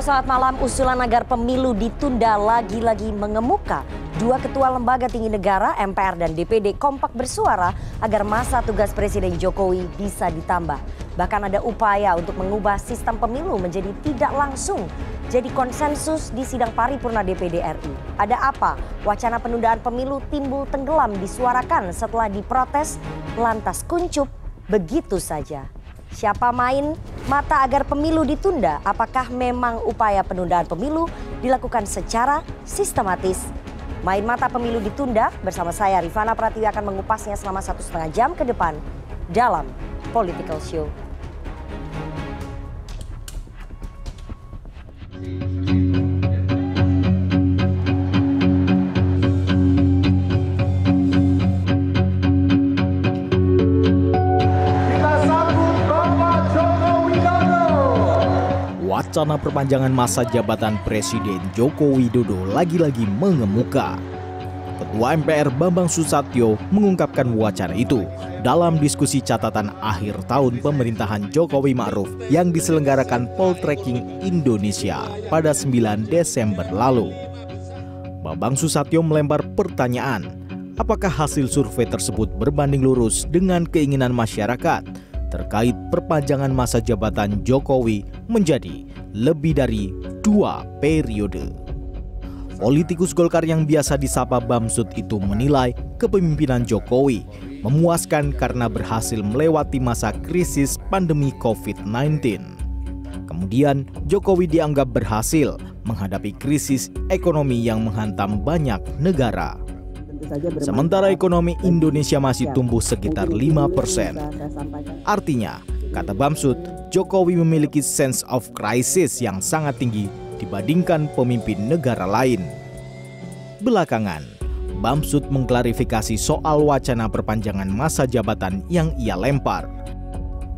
Halo, selamat malam. Usulan agar pemilu ditunda lagi-lagi mengemuka. Dua ketua lembaga tinggi negara, MPR dan DPD kompak bersuara agar masa tugas Presiden Jokowi bisa ditambah. Bahkan ada upaya untuk mengubah sistem pemilu menjadi tidak langsung. Jadi konsensus di sidang paripurna DPD RI. Ada apa? Wacana penundaan pemilu timbul tenggelam disuarakan setelah diprotes, lantas kuncup begitu saja. Siapa main mata agar pemilu ditunda? Apakah memang upaya penundaan pemilu dilakukan secara sistematis? Main mata pemilu ditunda bersama saya Rifana Pratiwi akan mengupasnya selama 1,5 jam ke depan dalam Political Show. Wacana perpanjangan masa jabatan Presiden Joko Widodo lagi-lagi mengemuka. Ketua MPR Bambang Susatyo mengungkapkan wacana itu dalam diskusi catatan akhir tahun pemerintahan Jokowi Ma'ruf yang diselenggarakan Poltreking Indonesia pada 9 Desember lalu. Bambang Susatyo melempar pertanyaan, apakah hasil survei tersebut berbanding lurus dengan keinginan masyarakat terkait perpanjangan masa jabatan Jokowi menjadi lebih dari 2 periode. Politikus Golkar yang biasa disapa Bamsud itu menilai kepemimpinan Jokowi memuaskan karena berhasil melewati masa krisis pandemi COVID-19. Kemudian Jokowi dianggap berhasil menghadapi krisis ekonomi yang menghantam banyak negara. Sementara ekonomi Indonesia masih tumbuh sekitar 5%. Artinya, kata Bamsud, Jokowi memiliki sense of crisis yang sangat tinggi dibandingkan pemimpin negara lain. Belakangan, Bamsud mengklarifikasi soal wacana perpanjangan masa jabatan yang ia lempar.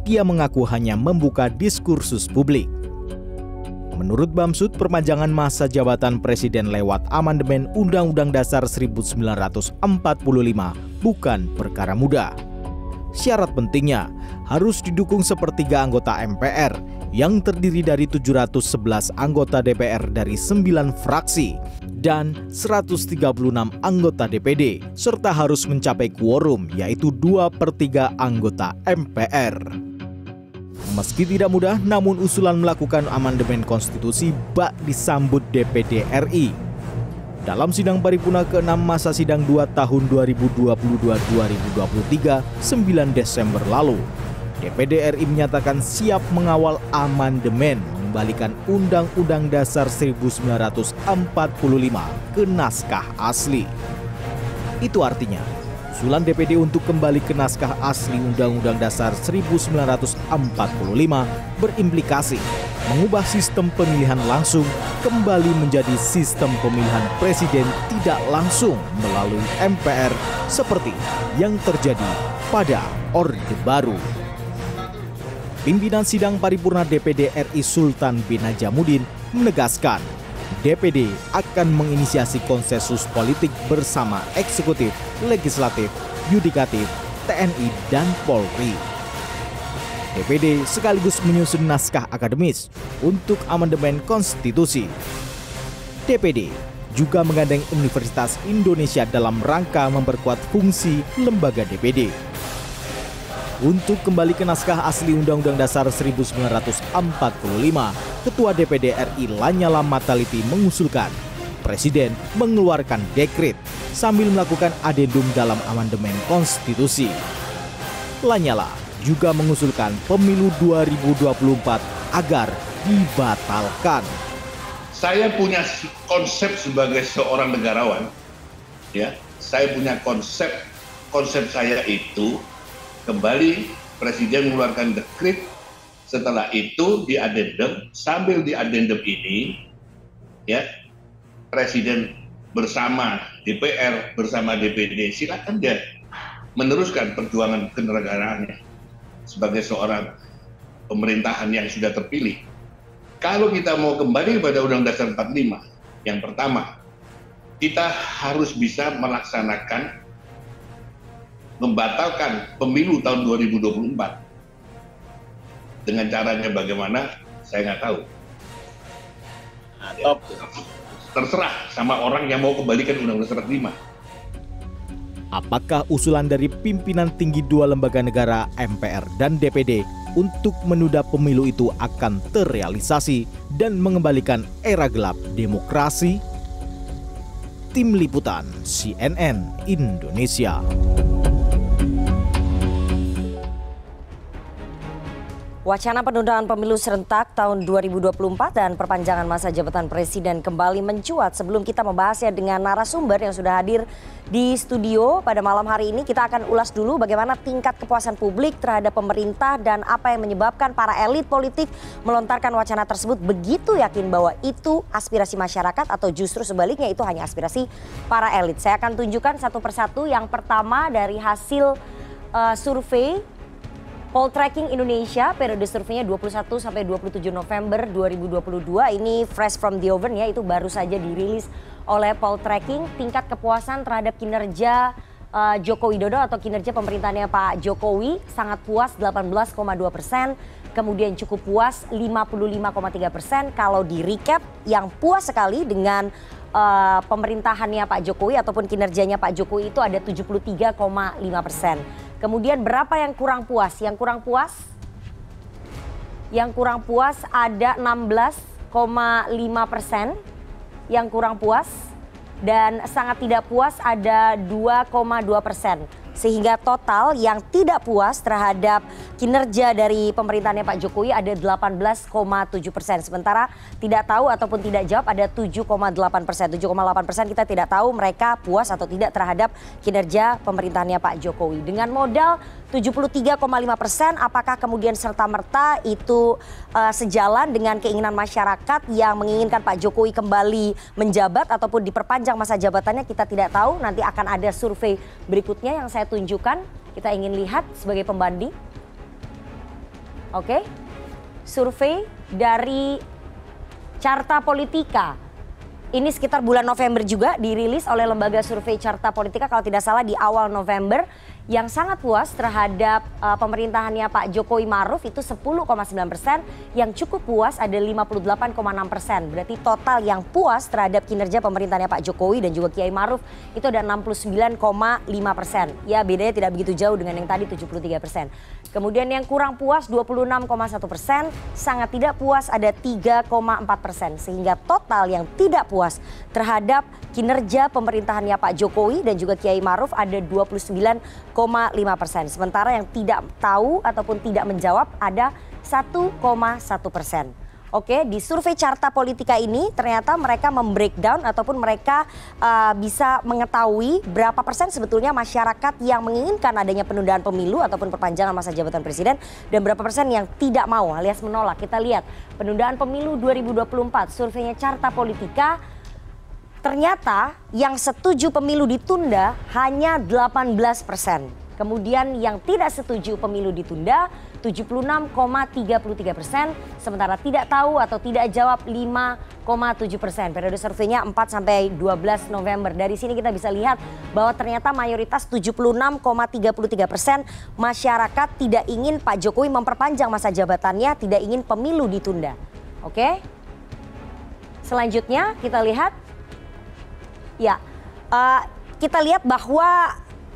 Dia mengaku hanya membuka diskursus publik. Menurut Bamsud, perpanjangan masa jabatan presiden lewat amandemen Undang-Undang Dasar 1945 bukan perkara mudah. Syarat pentingnya harus didukung sepertiga anggota MPR yang terdiri dari 711 anggota DPR dari 9 fraksi dan 136 anggota DPD, serta harus mencapai quorum yaitu 2/3 anggota MPR. Meski tidak mudah, namun usulan melakukan amandemen konstitusi bak disambut DPD RI. Dalam sidang paripurna ke-6 masa sidang 2 tahun 2022-2023, 9 Desember lalu, DPD RI menyatakan siap mengawal amandemen mengembalikan Undang-Undang Dasar 1945 ke naskah asli. Itu artinya, usulan DPD untuk kembali ke naskah asli Undang-Undang Dasar 1945 berimplikasi mengubah sistem pemilihan langsung kembali menjadi sistem pemilihan presiden tidak langsung melalui MPR seperti yang terjadi pada Orde Baru. Pimpinan sidang paripurna DPD RI Sultan bin Najamuddin menegaskan DPD akan menginisiasi konsensus politik bersama eksekutif, legislatif, yudikatif, TNI, dan Polri. DPD sekaligus menyusun naskah akademis untuk amandemen konstitusi. DPD juga menggandeng Universitas Indonesia dalam rangka memperkuat fungsi lembaga DPD. Untuk kembali ke naskah asli Undang-Undang Dasar 1945, Ketua DPD RI Lanyala Mataliti mengusulkan Presiden mengeluarkan dekret sambil melakukan adendum dalam amandemen konstitusi. Lanyala juga mengusulkan pemilu 2024 agar dibatalkan. Saya punya konsep sebagai seorang negarawan, ya. Saya punya konsep saya itu kembali Presiden mengeluarkan dekret, setelah itu diadendum, sambil diadendum ini, ya, Presiden bersama DPR, bersama DPD, silakan dia meneruskan perjuangan kenegaraannya sebagai seorang pemerintahan yang sudah terpilih. Kalau kita mau kembali pada Undang-Undang Dasar 45, yang pertama, kita harus bisa melaksanakan, membatalkan pemilu tahun 2024. Dengan caranya bagaimana, saya nggak tahu. Terserah sama orang yang mau kembalikan Undang-Undang 45. Apakah usulan dari pimpinan tinggi dua lembaga negara MPR dan DPD untuk menunda pemilu itu akan terrealisasi dan mengembalikan era gelap demokrasi? Tim Liputan CNN Indonesia. Wacana penundaan pemilu serentak tahun 2024 dan perpanjangan masa jabatan presiden kembali mencuat. Sebelum kita membahasnya dengan narasumber yang sudah hadir di studio pada malam hari ini, kita akan ulas dulu bagaimana tingkat kepuasan publik terhadap pemerintah dan apa yang menyebabkan para elit politik melontarkan wacana tersebut begitu yakin bahwa itu aspirasi masyarakat atau justru sebaliknya itu hanya aspirasi para elit. Saya akan tunjukkan satu persatu. Yang pertama dari hasil survei Poltreking Indonesia, periode surveinya 21 sampai 27 November 2022. Ini fresh from the oven ya, itu baru saja dirilis oleh Poltreking. Tingkat kepuasan terhadap kinerja Joko Widodo atau kinerja pemerintahannya Pak Jokowi sangat puas 18,2%. Kemudian cukup puas 55,3%. Kalau di recap yang puas sekali dengan pemerintahannya Pak Jokowi ataupun kinerjanya Pak Jokowi itu ada 73,5%. Kemudian berapa yang kurang puas? Yang kurang puas ada 16,5% yang kurang puas dan sangat tidak puas ada 2,2%. Sehingga total yang tidak puas terhadap kinerja dari pemerintahnya Pak Jokowi ada 18,7%. Sementara tidak tahu ataupun tidak jawab ada 7,8%. 7,8% kita tidak tahu mereka puas atau tidak terhadap kinerja pemerintahannya Pak Jokowi. Dengan modal 73,5%, apakah kemudian serta-merta itu sejalan dengan keinginan masyarakat yang menginginkan Pak Jokowi kembali menjabat ataupun diperpanjang masa jabatannya, kita tidak tahu. Nanti akan ada survei berikutnya yang saya tunjukkan, kita ingin lihat sebagai pembanding. Oke, survei dari Carta Politika. Ini sekitar bulan November juga dirilis oleh lembaga survei Carta Politika kalau tidak salah di awal November. Yang sangat puas terhadap pemerintahannya Pak Jokowi Maruf itu 10,9%, yang cukup puas ada 58,6%. Berarti total yang puas terhadap kinerja pemerintahannya Pak Jokowi dan juga Kiai Maruf itu ada 69,5%. Ya bedanya tidak begitu jauh dengan yang tadi 73%. Kemudian yang kurang puas 26,1%, sangat tidak puas ada 3,4%. Sehingga total yang tidak puas terhadap kinerja pemerintahannya Pak Jokowi dan juga Kiai Maruf ada 29,5%. Sementara yang tidak tahu ataupun tidak menjawab ada 1,1%. Oke, di survei Carta Politika ini ternyata mereka membreakdown ataupun mereka bisa mengetahui berapa persen sebetulnya masyarakat yang menginginkan adanya penundaan pemilu ataupun perpanjangan masa jabatan presiden dan berapa persen yang tidak mau alias menolak. Kita lihat penundaan pemilu 2024, surveinya Carta Politika. Ternyata yang setuju pemilu ditunda hanya 18%. Kemudian yang tidak setuju pemilu ditunda 76,33%. Sementara tidak tahu atau tidak jawab 5,7%. Periode surveinya 4 sampai 12 November. Dari sini kita bisa lihat bahwa ternyata mayoritas 76,33% masyarakat tidak ingin Pak Jokowi memperpanjang masa jabatannya, tidak ingin pemilu ditunda. Oke? Selanjutnya kita lihat. Ya, kita lihat bahwa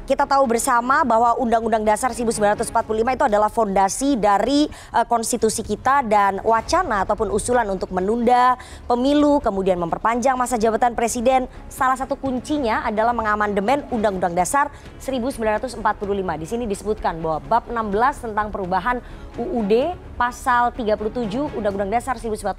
kita tahu bersama bahwa Undang-Undang Dasar 1945 itu adalah fondasi dari konstitusi kita dan wacana ataupun usulan untuk menunda pemilu, kemudian memperpanjang masa jabatan presiden. Salah satu kuncinya adalah mengamandemen Undang-Undang Dasar 1945. Di sini disebutkan bahwa bab 16 tentang perubahan UUD pasal 37 Undang-Undang Dasar 1945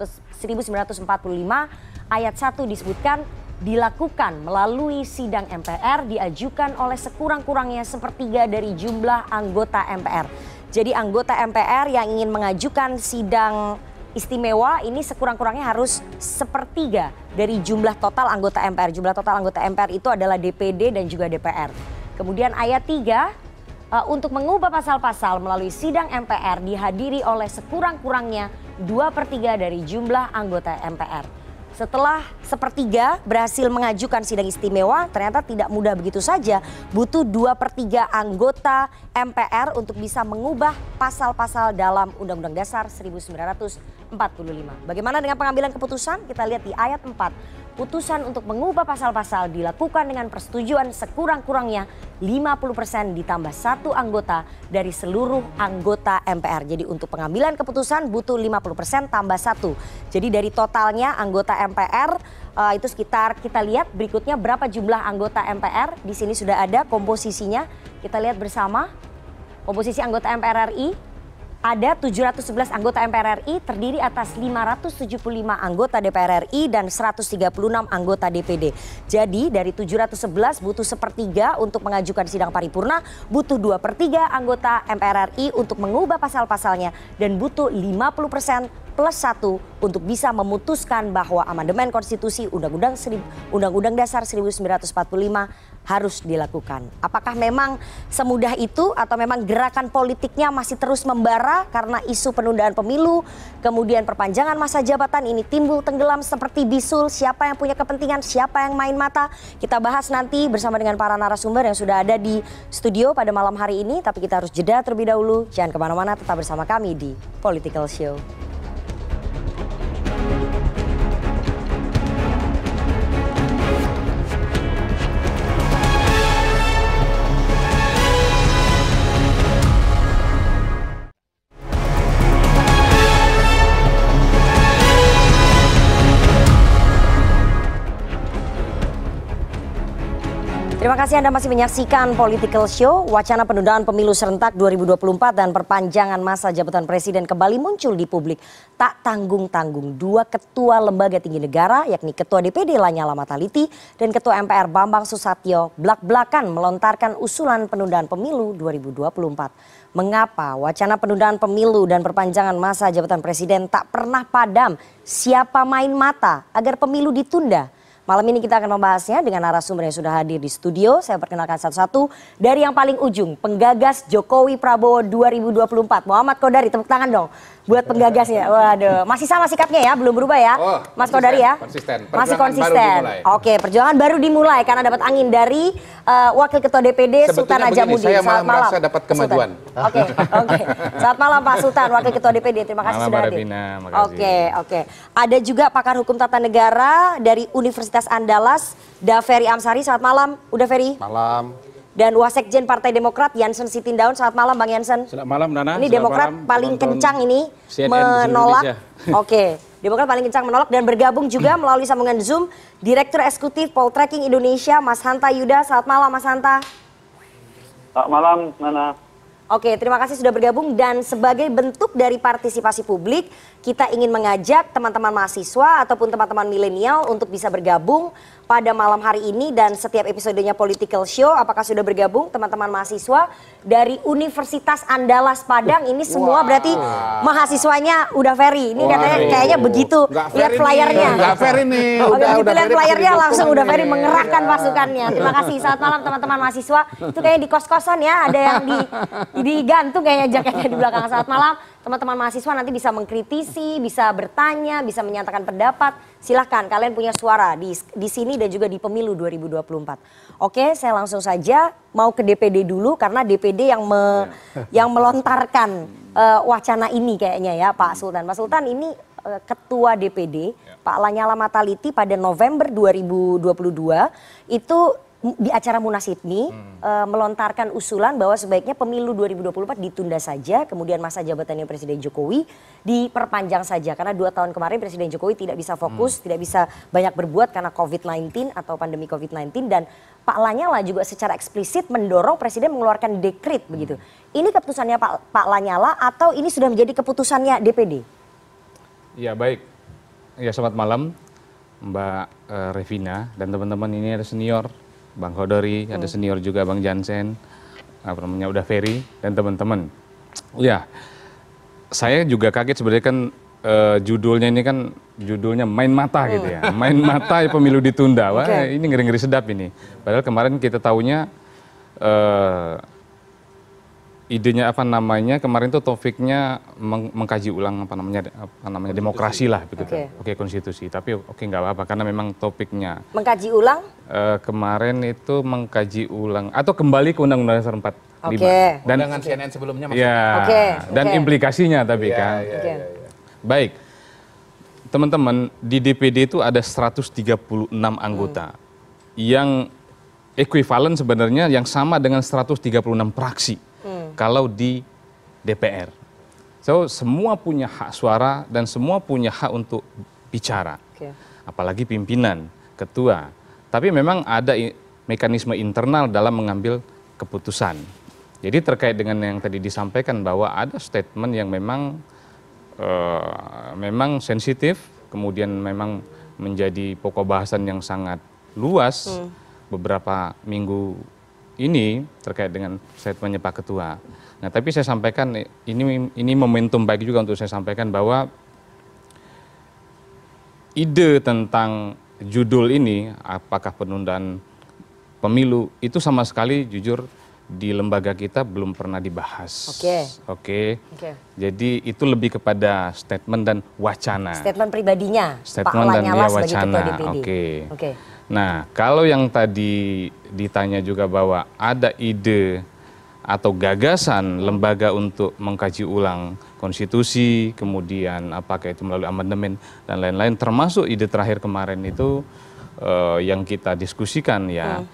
ayat 1 disebutkan dilakukan melalui sidang MPR diajukan oleh sekurang-kurangnya sepertiga dari jumlah anggota MPR. Jadi anggota MPR yang ingin mengajukan sidang istimewa ini sekurang-kurangnya harus sepertiga dari jumlah total anggota MPR. Jumlah total anggota MPR itu adalah DPD dan juga DPR. Kemudian ayat 3, untuk mengubah pasal-pasal melalui sidang MPR dihadiri oleh sekurang-kurangnya 2/3 dari jumlah anggota MPR. Setelah sepertiga berhasil mengajukan sidang istimewa, ternyata tidak mudah begitu saja. Butuh 2/3 anggota MPR untuk bisa mengubah pasal-pasal dalam Undang-Undang Dasar 1945. Bagaimana dengan pengambilan keputusan? Kita lihat di ayat 4. Putusan untuk mengubah pasal-pasal dilakukan dengan persetujuan sekurang-kurangnya 50% ditambah 1 anggota dari seluruh anggota MPR. Jadi untuk pengambilan keputusan butuh 50% tambah 1. Jadi dari totalnya anggota MPR itu sekitar, kita lihat berikutnya berapa jumlah anggota MPR. Di sini sudah ada komposisinya. Kita lihat bersama komposisi anggota MPR RI. Ada 711 anggota MPR RI terdiri atas 575 anggota DPR RI dan 136 anggota DPD. Jadi dari 711 butuh sepertiga untuk mengajukan sidang paripurna, butuh 2/3 anggota MPR RI untuk mengubah pasal-pasalnya dan butuh 50% plus 1 untuk bisa memutuskan bahwa amandemen konstitusi Undang-Undang Dasar 1945 harus dilakukan. Apakah memang semudah itu atau memang gerakan politiknya masih terus membara karena isu penundaan pemilu, kemudian perpanjangan masa jabatan ini timbul tenggelam seperti bisul, siapa yang punya kepentingan, siapa yang main mata. Kita bahas nanti bersama dengan para narasumber yang sudah ada di studio pada malam hari ini, tapi kita harus jeda terlebih dahulu. Jangan kemana-mana, tetap bersama kami di Political Show. Terima kasih Anda masih menyaksikan Political Show. Wacana penundaan pemilu serentak 2024 dan perpanjangan masa jabatan presiden kembali muncul di publik. Tak tanggung-tanggung, 2 ketua lembaga tinggi negara yakni Ketua DPD Lanyala Mataliti dan Ketua MPR Bambang Susatyo blak-blakan melontarkan usulan penundaan pemilu 2024. Mengapa wacana penundaan pemilu dan perpanjangan masa jabatan presiden tak pernah padam? Siapa main mata agar pemilu ditunda? Malam ini kita akan membahasnya dengan narasumber yang sudah hadir di studio. Saya perkenalkan satu-satu dari yang paling ujung, penggagas Jokowi Prabowo 2024. Muhammad Kodari, tepuk tangan dong buat penggagasnya. Waduh, masih sama sikapnya ya, belum berubah ya, Mas Kodari ya? Konsisten. Masih konsisten. Oke, perjuangan baru dimulai karena dapat angin dari Wakil Ketua DPD Sultan Ajamuddin. Saya malah Selamat malam. merasa dapat kemajuan. Oke. Selamat malam Pak Sultan, Wakil Ketua DPD. Terima kasih sudah hadir. Oke. Ada juga pakar hukum tata negara dari Universitas Andalas, Daferi Amsari. Selamat malam, Uda Ferry. Malam. Dan Wasekjen Partai Demokrat Jansen Sitindaun. Selamat malam Bang Jansen. Selamat malam Nana. Ini Demokrat paling kencang ini CNN menolak. Oke. Demokrat paling kencang menolak dan bergabung juga melalui sambungan Zoom Direktur Eksekutif Poltreking Indonesia Mas Hanta Yuda. Selamat malam Mas Hanta. Selamat malam Nana. Oke, terima kasih sudah bergabung dan sebagai bentuk dari partisipasi publik, kita ingin mengajak teman-teman mahasiswa ataupun teman-teman milenial untuk bisa bergabung pada malam hari ini dan setiap episodenya Political Show. Apakah sudah bergabung teman-teman mahasiswa dari Universitas Andalas Padang? Ini semua berarti mahasiswanya Uda Ferry. Ini katanya kayaknya begitu. Lihat flyernya. Enggak fair ini. Oke, begitu lihat flyernya langsung Uda Ferry mengerahkan pasukannya. Terima kasih. Selamat malam teman-teman mahasiswa. Itu kayaknya di kos-kosan ya, ada yang digantung kayaknya jaketnya di belakang. Selamat malam teman-teman mahasiswa, nanti bisa mengkritisi, bisa bertanya, bisa menyatakan pendapat. Silahkan, kalian punya suara di sini dan juga di pemilu 2024. Oke, saya langsung saja mau ke DPD dulu karena DPD yang melontarkan wacana ini kayaknya ya Pak Sultan. Pak Sultan, ini Ketua DPD Pak Lanyala Mataliti pada November 2022 itu di acara Munas IPMI melontarkan usulan bahwa sebaiknya pemilu 2024 ditunda saja, kemudian masa jabatannya Presiden Jokowi diperpanjang saja karena 2 tahun kemarin Presiden Jokowi tidak bisa fokus, tidak bisa banyak berbuat karena COVID-19 atau pandemi COVID-19 dan Pak Lanyala juga secara eksplisit mendorong Presiden mengeluarkan dekret begitu. Ini keputusannya Pak Lanyala atau ini sudah menjadi keputusannya DPD? Ya baik, ya selamat malam Mbak Revina dan teman-teman. Ini ada senior Bang Kodari, ada senior juga Bang Jansen, namanya Uda Ferry dan teman-teman. Ya, saya juga kaget sebenarnya kan judulnya ini kan judulnya main mata gitu ya. Main mata ya pemilu ditunda. Wah, ini ngeri-ngeri sedap ini. Padahal kemarin kita tahunya idenya apa namanya kemarin tuh topiknya mengkaji ulang apa namanya demokrasi lah begitu. Oke, konstitusi. Tapi oke nggak apa-apa karena memang topiknya mengkaji ulang. Kemarin itu mengkaji ulang atau kembali ke Undang-Undang Dasar 45. Dan dengan CNN sebelumnya maksudnya. Ya. Dan implikasinya tapi kan. Baik. Teman-teman, di DPD itu ada 136 anggota yang ekuivalen sebenarnya yang sama dengan 136 praksi. Kalau di DPR. So, semua punya hak suara dan semua punya hak untuk bicara. Apalagi pimpinan, ketua. Tapi memang ada mekanisme internal dalam mengambil keputusan. Jadi terkait dengan yang tadi disampaikan bahwa ada statement yang memang sensitif, kemudian memang menjadi pokok bahasan yang sangat luas beberapa minggu ini terkait dengan statementnya Pak Ketua. Nah, tapi saya sampaikan ini momentum baik juga untuk saya sampaikan bahwa ide tentang judul ini, apakah penundaan pemilu, itu sama sekali jujur di lembaga kita belum pernah dibahas. Oke. Jadi itu lebih kepada statement dan wacana. Statement pribadinya. Statement Pak dan Lanyala sebagai wacana. Ketua DPD. Oke. Nah, kalau yang tadi ditanya juga bahwa ada ide atau gagasan lembaga untuk mengkaji ulang konstitusi, kemudian apakah itu melalui amandemen dan lain-lain, termasuk ide terakhir kemarin itu yang kita diskusikan ya,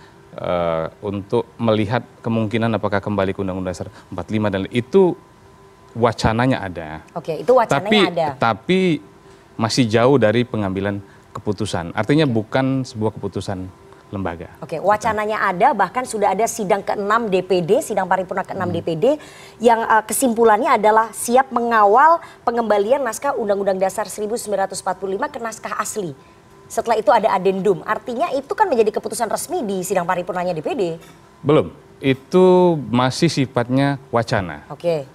untuk melihat kemungkinan apakah kembali ke Undang-Undang Dasar 45 dan itu wacananya ada. Itu wacananya ada. Tapi masih jauh dari pengambilan keputusan. Artinya bukan sebuah keputusan lembaga. Wacananya ada, bahkan sudah ada sidang ke-6 DPD, sidang paripurna ke-6 DPD yang kesimpulannya adalah siap mengawal pengembalian naskah Undang-Undang Dasar 1945 ke naskah asli. Setelah itu ada adendum. Artinya itu kan menjadi keputusan resmi di sidang paripurnanya DPD. Belum. Itu masih sifatnya wacana.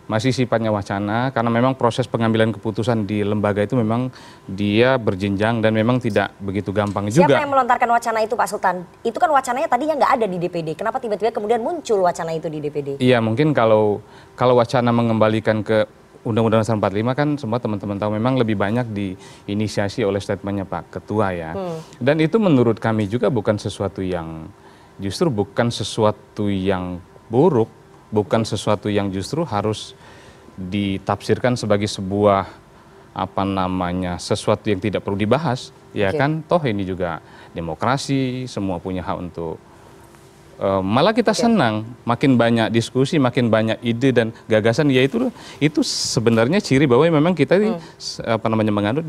Masih sifatnya wacana karena memang proses pengambilan keputusan di lembaga itu memang dia berjenjang dan memang tidak begitu gampang juga. Siapa yang melontarkan wacana itu Pak Sultan? Itu kan wacananya tadinya nggak ada di DPD. Kenapa tiba-tiba kemudian muncul wacana itu di DPD? Iya, mungkin kalau wacana mengembalikan ke Undang-Undang Dasar 45 kan semua teman-teman tahu memang lebih banyak diinisiasi oleh statementnya Pak Ketua ya. Dan itu menurut kami juga bukan sesuatu yang buruk, bukan sesuatu yang justru harus ditafsirkan sebagai sebuah sesuatu yang tidak perlu dibahas, ya kan? Toh ini juga demokrasi, semua punya hak untuk malah kita senang makin banyak diskusi, makin banyak ide dan gagasan, yaitu itu sebenarnya ciri bahwa memang kita ini menganut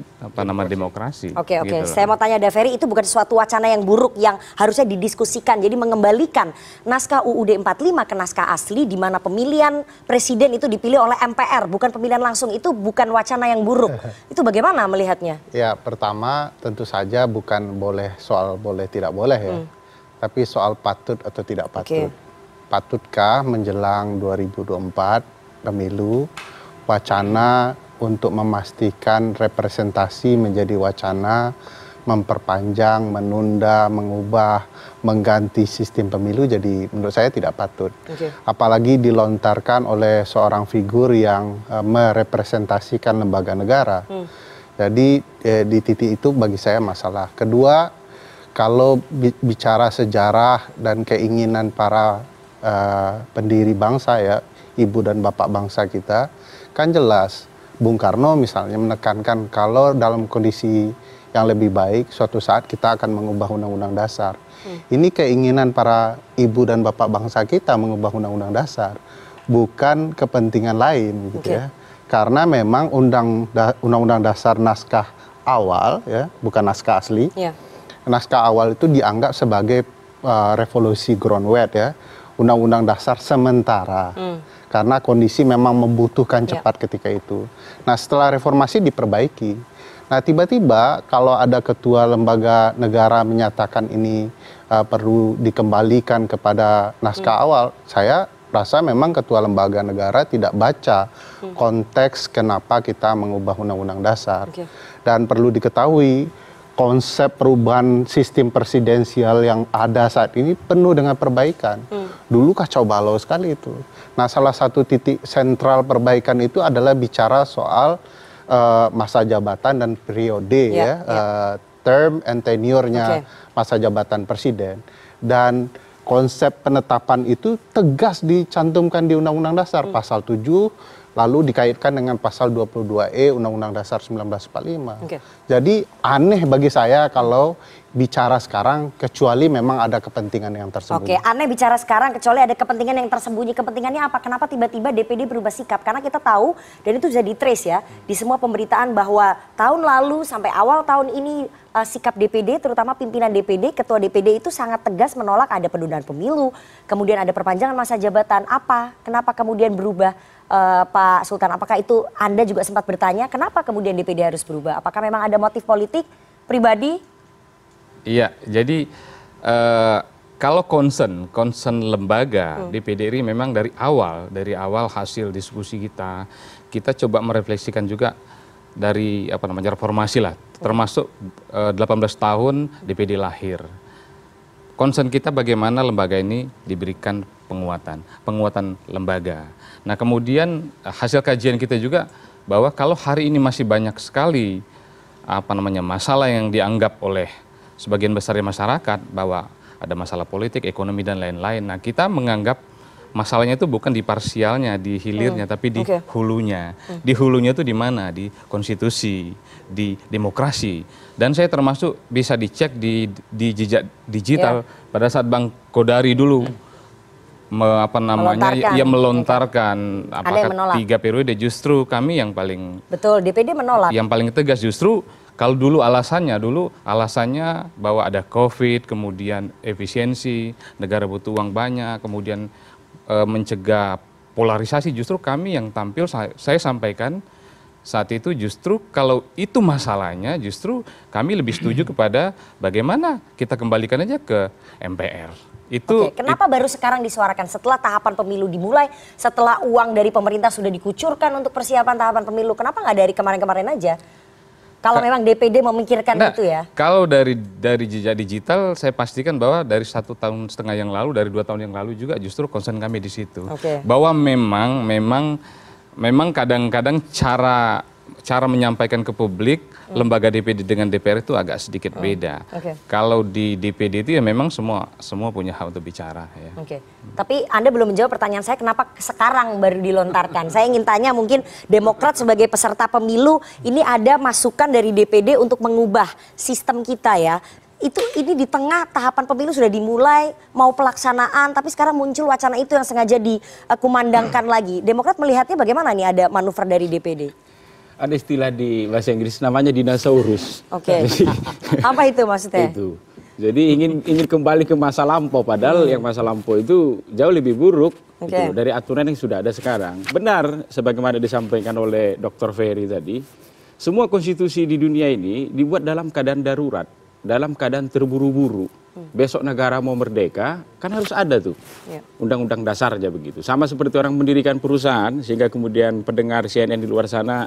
demokrasi. Gitu. Saya mau tanya Daveri, itu bukan suatu wacana yang buruk yang harusnya didiskusikan. Jadi mengembalikan naskah UUD 45 ke naskah asli di mana pemilihan presiden itu dipilih oleh MPR, bukan pemilihan langsung, itu bukan wacana yang buruk. Itu bagaimana melihatnya? Ya, pertama tentu saja bukan soal boleh tidak boleh ya. Tapi soal patut atau tidak patut. Patutkah menjelang 2024 pemilu wacana untuk memastikan representasi menjadi wacana, memperpanjang, menunda, mengubah, mengganti sistem pemilu, jadi menurut saya tidak patut. Apalagi dilontarkan oleh seorang figur yang merepresentasikan lembaga negara. Jadi di titik itu bagi saya masalah. Kedua, kalau bicara sejarah dan keinginan para pendiri bangsa ya, ibu dan bapak bangsa kita, kan jelas Bung Karno misalnya menekankan kalau dalam kondisi yang lebih baik suatu saat kita akan mengubah undang-undang dasar. Ini keinginan para ibu dan bapak bangsa kita mengubah undang-undang dasar, bukan kepentingan lain gitu ya. Karena memang undang-undang dasar naskah awal ya, bukan naskah asli. Naskah awal itu dianggap sebagai revolusi groundwork ya, undang-undang dasar sementara, karena kondisi memang membutuhkan cepat ketika itu. Nah, setelah reformasi diperbaiki. Nah, tiba-tiba kalau ada ketua lembaga negara menyatakan ini perlu dikembalikan kepada naskah awal, saya rasa memang ketua lembaga negara tidak baca konteks kenapa kita mengubah undang-undang dasar. Dan perlu diketahui konsep perubahan sistem presidensial yang ada saat ini penuh dengan perbaikan. Dulu kacau balau sekali itu. Nah, salah satu titik sentral perbaikan itu adalah bicara soal masa jabatan dan periode term and tenure-nya masa jabatan presiden. Dan konsep penetapan itu tegas dicantumkan di Undang-Undang Dasar pasal 7, lalu dikaitkan dengan pasal 22E Undang-Undang Dasar 1945. Jadi aneh bagi saya kalau bicara sekarang kecuali memang ada kepentingan yang tersembunyi. Aneh bicara sekarang kecuali ada kepentingan yang tersembunyi. Kepentingannya apa? Kenapa tiba-tiba DPD berubah sikap? Karena kita tahu, dan itu sudah di-trace ya, di semua pemberitaan bahwa tahun lalu sampai awal tahun ini sikap DPD, terutama pimpinan DPD, ketua DPD itu sangat tegas menolak ada penundaan pemilu, kemudian ada perpanjangan masa jabatan. Kenapa kemudian berubah? Pak Sultan, apakah itu Anda juga sempat bertanya kenapa kemudian DPD harus berubah? Apakah memang ada motif politik pribadi? Iya, jadi kalau concern lembaga DPD RI memang dari awal hasil diskusi kita coba merefleksikan juga dari reformasi lah, termasuk 18 tahun DPD lahir. Concern kita bagaimana lembaga ini diberikan penguatan lembaga. Nah, kemudian hasil kajian kita juga bahwa kalau hari ini masih banyak sekali masalah yang dianggap oleh sebagian besar masyarakat bahwa ada masalah politik, ekonomi dan lain-lain. Nah, kita menganggap masalahnya itu bukan di parsialnya, di hilirnya, tapi di hulunya. Di hulunya itu di mana? Di konstitusi, di demokrasi. Dan saya termasuk bisa dicek di jejak digital pada saat Bang Kodari dulu melontarkan apakah 3 periode, justru kami yang paling DPD menolak. Yang paling tegas justru kalau dulu alasannya bahwa ada COVID, kemudian efisiensi, negara butuh uang banyak, kemudian mencegah polarisasi, justru kami yang tampil, saya sampaikan saat itu justru kalau itu masalahnya, justru kami lebih setuju kepada bagaimana kita kembalikan aja ke MPR. Kenapa baru sekarang disuarakan setelah tahapan pemilu dimulai, setelah uang dari pemerintah sudah dikucurkan untuk persiapan tahapan pemilu, kenapa nggak dari kemarin-kemarin aja? Kalau memang DPD memikirkan itu ya. Kalau dari jejak digital, saya pastikan bahwa dari 1,5 tahun yang lalu, dari 2 tahun yang lalu juga justru concern kami di situ. Bahwa memang kadang-kadang cara menyampaikan ke publik lembaga DPD dengan DPR itu agak sedikit beda. Kalau di DPD itu ya memang semua punya hak untuk bicara. Ya. Tapi Anda belum menjawab pertanyaan saya kenapa sekarang baru dilontarkan. Saya ingin tanya mungkin Demokrat sebagai peserta pemilu ini ada masukan dari DPD untuk mengubah sistem kita ya. Ini di tengah tahapan pemilu sudah dimulai, mau pelaksanaan, tapi sekarang muncul wacana itu yang sengaja dikumandangkan lagi. Demokrat melihatnya bagaimana nih ada manuver dari DPD? Ada istilah di bahasa Inggris namanya dinosaurus. Apa itu maksudnya? Jadi ingin kembali ke masa lampau, padahal yang masa lampau itu jauh lebih buruk dari aturan yang sudah ada sekarang. Benar, sebagaimana disampaikan oleh Dr. Ferry tadi, semua konstitusi di dunia ini dibuat dalam keadaan darurat, dalam keadaan terburu-buru. Besok negara mau merdeka, kan harus ada tuh undang-undang dasarnya begitu. Sama seperti orang mendirikan perusahaan, sehingga kemudian pendengar CNN di luar sana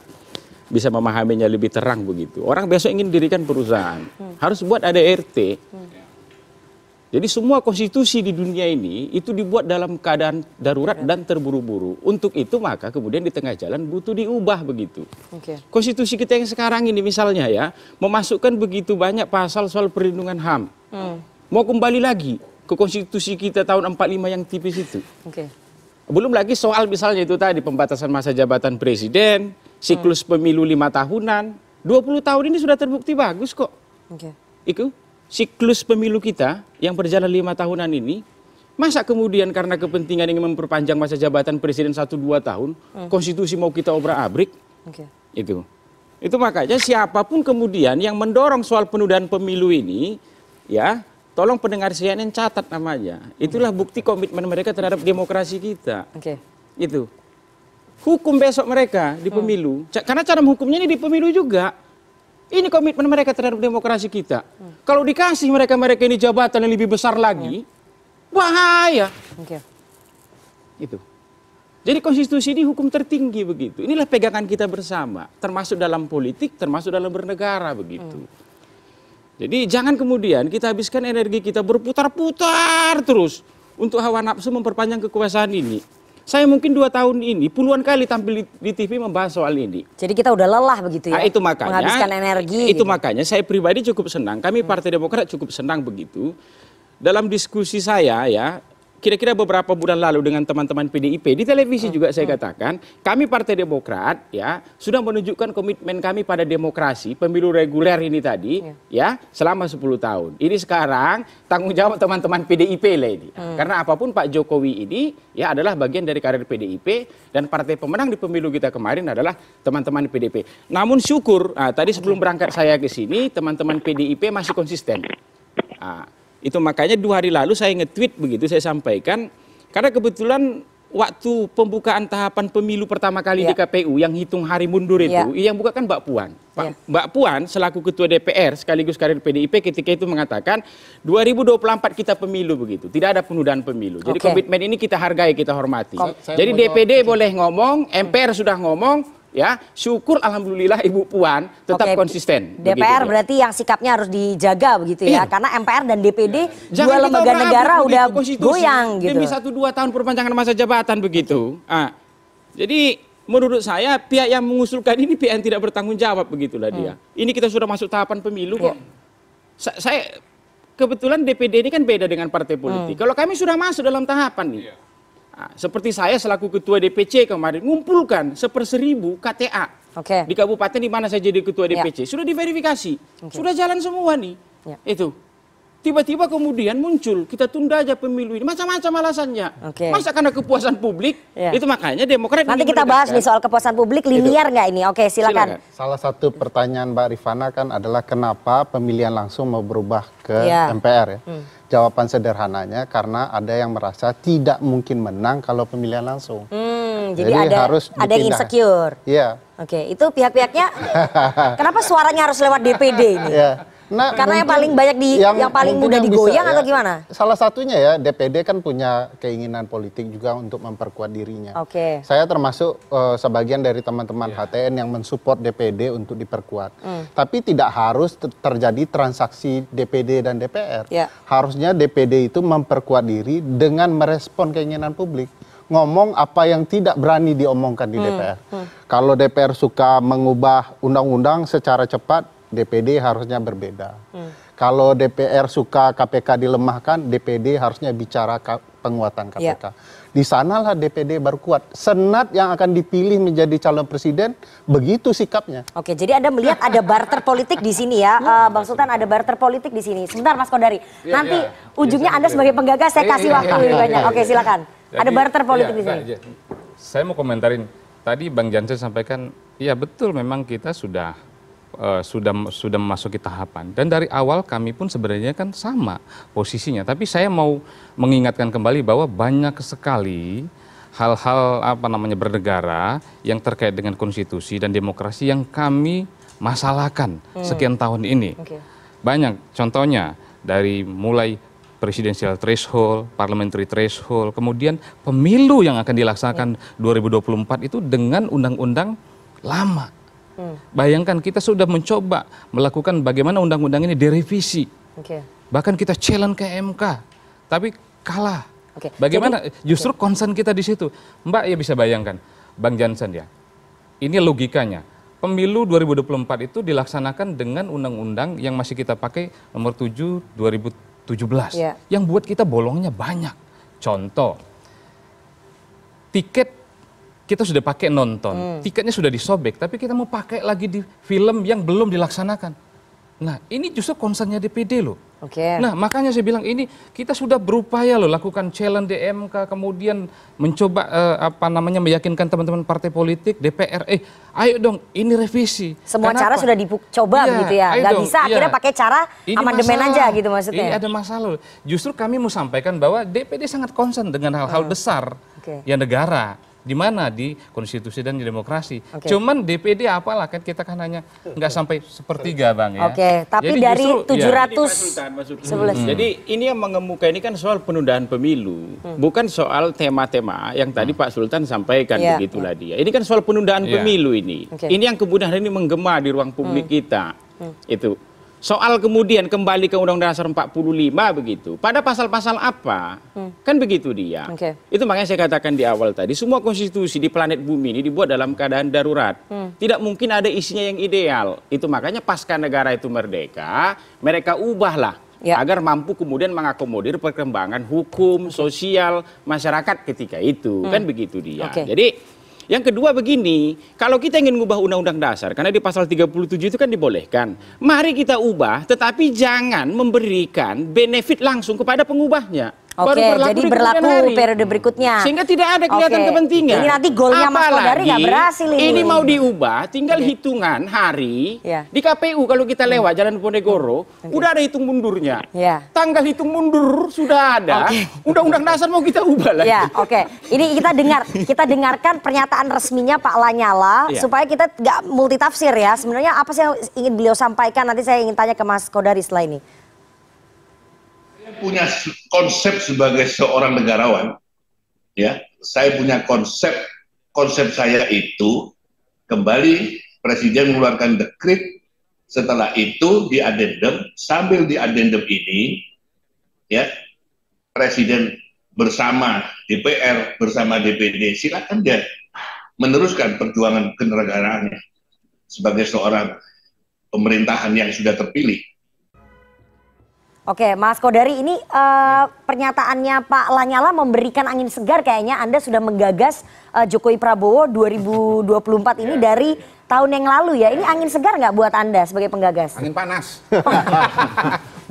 bisa memahaminya lebih terang begitu. Orang besok ingin dirikan perusahaan, harus buat ADRT. Jadi semua konstitusi di dunia ini itu dibuat dalam keadaan darurat dan terburu-buru. Untuk itu maka kemudian di tengah jalan butuh diubah begitu. Konstitusi kita yang sekarang ini misalnya ya, memasukkan begitu banyak pasal soal perlindungan HAM. Mau kembali lagi ke konstitusi kita tahun 45 yang tipis itu. Belum lagi soal misalnya itu tadi pembatasan masa jabatan presiden, siklus pemilu 5 tahunan, 20 tahun ini sudah terbukti bagus kok. Itu siklus pemilu kita yang berjalan 5 tahunan ini, masa kemudian karena kepentingan ingin memperpanjang masa jabatan presiden 1-2 tahun, konstitusi mau kita obrak-abrik? Itu makanya siapapun kemudian yang mendorong soal penundaan pemilu ini, ya tolong pendengar CNN catat namanya. Itulah bukti komitmen mereka terhadap demokrasi kita. Itu. Hukum besok mereka di pemilu. Karena cara hukumnya ini di pemilu juga. Ini komitmen mereka terhadap demokrasi kita. Kalau dikasih mereka ini jabatan yang lebih besar lagi, bahaya. Itu. Jadi konstitusi ini hukum tertinggi begitu. Inilah pegangan kita bersama. Termasuk dalam politik, termasuk dalam bernegara begitu. Jadi jangan kemudian kita habiskan energi kita berputar-putar terus untuk hawa nafsu memperpanjang kekuasaan ini. Saya mungkin 2 tahun ini puluhan kali tampil di TV membahas soal ini. Jadi kita udah lelah begitu ya? Itu makanya, menghabiskan energi. Itu makanya saya pribadi cukup senang. Kami Partai Demokrat cukup senang begitu. Dalam diskusi saya ya, kira-kira beberapa bulan lalu dengan teman-teman PDIP di televisi juga saya katakan, kami Partai Demokrat ya sudah menunjukkan komitmen kami pada demokrasi, pemilu reguler ini tadi ya selama 10 tahun. Ini sekarang tanggung jawab teman-teman PDIP lah ini. Karena apapun Pak Jokowi ini ya adalah bagian dari karir PDIP dan partai pemenang di pemilu kita kemarin adalah teman-teman PDIP. Namun syukur, tadi sebelum berangkat saya ke sini teman-teman PDIP masih konsisten. Itu makanya 2 hari lalu saya nge-tweet begitu, saya sampaikan, karena kebetulan waktu pembukaan tahapan pemilu pertama kali di KPU yang hitung hari mundur itu, yang buka kan Mbak Puan. Mbak Puan selaku Ketua DPR sekaligus karir PDIP ketika itu mengatakan 2024 kita pemilu begitu, tidak ada penundaan pemilu. Jadi komitmen ini kita hargai, kita hormati. Jadi DPD boleh ngomong, MPR sudah ngomong, ya syukur alhamdulillah Ibu Puan tetap konsisten. DPR begitu, berarti yang sikapnya harus dijaga begitu ya, karena MPR dan DPD dua lembaga negara udah goyang gitu. Demi 1-2 tahun perpanjangan masa jabatan begitu. Jadi menurut saya pihak yang mengusulkan ini pihak yang tidak bertanggung jawab begitulah dia. Ini kita sudah masuk tahapan pemilu kok. Saya kebetulan DPD ini kan beda dengan partai politik. Kalau kami sudah masuk dalam tahapan nih. Seperti saya selaku ketua DPC kemarin ngumpulkan 1/1000 KTA di kabupaten di mana saya jadi ketua DPC sudah diverifikasi, sudah jalan semua nih. Itu tiba-tiba kemudian muncul kita tunda aja pemilu ini, macam-macam alasannya. Masa karena kepuasan publik? Itu makanya Demokrat. Nanti kita bahas nih soal kepuasan publik, linear nggak ini? Oke, silakan. Salah satu pertanyaan Mbak Rifana kan adalah kenapa pemilihan langsung mau berubah ke MPR ya? Jawaban sederhananya karena ada yang merasa tidak mungkin menang kalau pemilihan langsung. Jadi ada yang insecure. Iya. Oke, itu pihak-pihaknya kenapa suaranya harus lewat DPD ini? Nah, karena yang paling banyak yang paling mudah digoyang atau gimana? Salah satunya ya DPD kan punya keinginan politik juga untuk memperkuat dirinya. Saya termasuk sebagian dari teman-teman HTN yang mensupport DPD untuk diperkuat. Tapi tidak harus terjadi transaksi DPD dan DPR. Harusnya DPD itu memperkuat diri dengan merespon keinginan publik. Ngomong apa yang tidak berani diomongkan di DPR. Kalau DPR suka mengubah undang-undang secara cepat, DPD harusnya berbeda. Kalau DPR suka KPK dilemahkan, DPD harusnya bicara penguatan KPK. Di sanalah DPD baru kuat. Senat yang akan dipilih menjadi calon presiden, begitu sikapnya. Oke, jadi Anda melihat ada barter politik di sini ya, Bang Sultan, ada barter politik di sini. Sebentar Mas Kodari, nanti ujungnya Anda sebagai penggagas saya kasih waktu lebih banyak. Oke, silakan. Ada barter politik di sini. Saya mau komentarin. Tadi Bang Jansen sampaikan, iya betul memang kita sudah memasuki tahapan, dan dari awal kami pun sebenarnya kan sama posisinya, tapi saya mau mengingatkan kembali bahwa banyak sekali hal-hal bernegara yang terkait dengan konstitusi dan demokrasi yang kami masalahkan sekian tahun ini. Banyak contohnya, dari mulai presidensial threshold, parliamentary threshold, kemudian pemilu yang akan dilaksanakan 2024 itu dengan undang-undang lama. Bayangkan kita sudah mencoba melakukan bagaimana undang-undang ini direvisi. Bahkan kita challenge ke MK, tapi kalah. Bagaimana? Justru concern kita di situ. Mbak ya bisa bayangkan, Bang Jansen ya. Ini logikanya. Pemilu 2024 itu dilaksanakan dengan undang-undang yang masih kita pakai nomor 7 2017. Yang buat kita bolongnya banyak. Contoh, tiket kita sudah pakai nonton, tiketnya sudah disobek, tapi kita mau pakai lagi di film yang belum dilaksanakan. Nah, ini justru concernnya DPD loh. Nah, makanya saya bilang ini kita sudah berupaya loh lakukan challenge di MK, kemudian mencoba meyakinkan teman-teman partai politik, DPR, ayo dong ini revisi. Semua cara sudah dicoba begitu ya, nggak bisa akhirnya pakai cara amandemen aja gitu maksudnya. Ini ada masalah loh. Justru kami mau sampaikan bahwa DPD sangat concern dengan hal-hal besar ya negara. Di mana? Di konstitusi dan di demokrasi. Cuman DPD apalah, kan kita kan hanya nggak sampai 1/3 Bang ya. Tapi jadi dari 711. Jadi ini yang mengemuka ini kan soal penundaan pemilu, bukan soal tema-tema yang tadi Pak Sultan sampaikan begitulah dia. Ini kan soal penundaan pemilu ini. Ini yang kemudian hari ini menggema di ruang publik kita. Itu. Soal kemudian kembali ke Undang-Undang Dasar 45 begitu. Pada pasal-pasal apa? Kan begitu dia. Itu makanya saya katakan di awal tadi, semua konstitusi di planet bumi ini dibuat dalam keadaan darurat. Tidak mungkin ada isinya yang ideal. Itu makanya pasca negara itu merdeka, mereka ubahlah agar mampu kemudian mengakomodir perkembangan hukum, sosial, masyarakat ketika itu. Kan begitu dia. Jadi yang kedua begini, kalau kita ingin mengubah undang-undang dasar, karena di pasal 37 itu kan dibolehkan, mari kita ubah, tetapi jangan memberikan benefit langsung kepada pengubahnya. Jadi berlaku periode berikutnya. Sehingga tidak ada kelihatan kepentingan. Ini nanti golnya Mas Kodari nggak berhasil ini. Ini mau diubah, tinggal hitungan hari. Di KPU kalau kita lewat Jalan Ponegoro, udah ada hitung mundurnya. Tanggal hitung mundur sudah ada. Undang-undang dasar mau kita ubah lagi. Ini kita dengarkan pernyataan resminya Pak Lanyala supaya kita nggak multitafsir ya. Sebenarnya apa sih yang ingin beliau sampaikan? Nanti saya ingin tanya ke Mas Kodari setelah ini. Punya konsep sebagai seorang negarawan, ya, saya punya konsep saya itu kembali presiden mengeluarkan dekret, setelah itu diadendum, sambil diadendum ini, ya, presiden bersama DPR bersama DPD silakan dia meneruskan perjuangan kenegaraannya sebagai seorang pemerintahan yang sudah terpilih. Oke, Mas Kodari, ini pernyataannya Pak Lanyala memberikan angin segar kayaknya Anda sudah menggagas Jokowi Prabowo 2024 ini dari tahun yang lalu ya. Ini angin segar nggak buat Anda sebagai penggagas? Angin panas.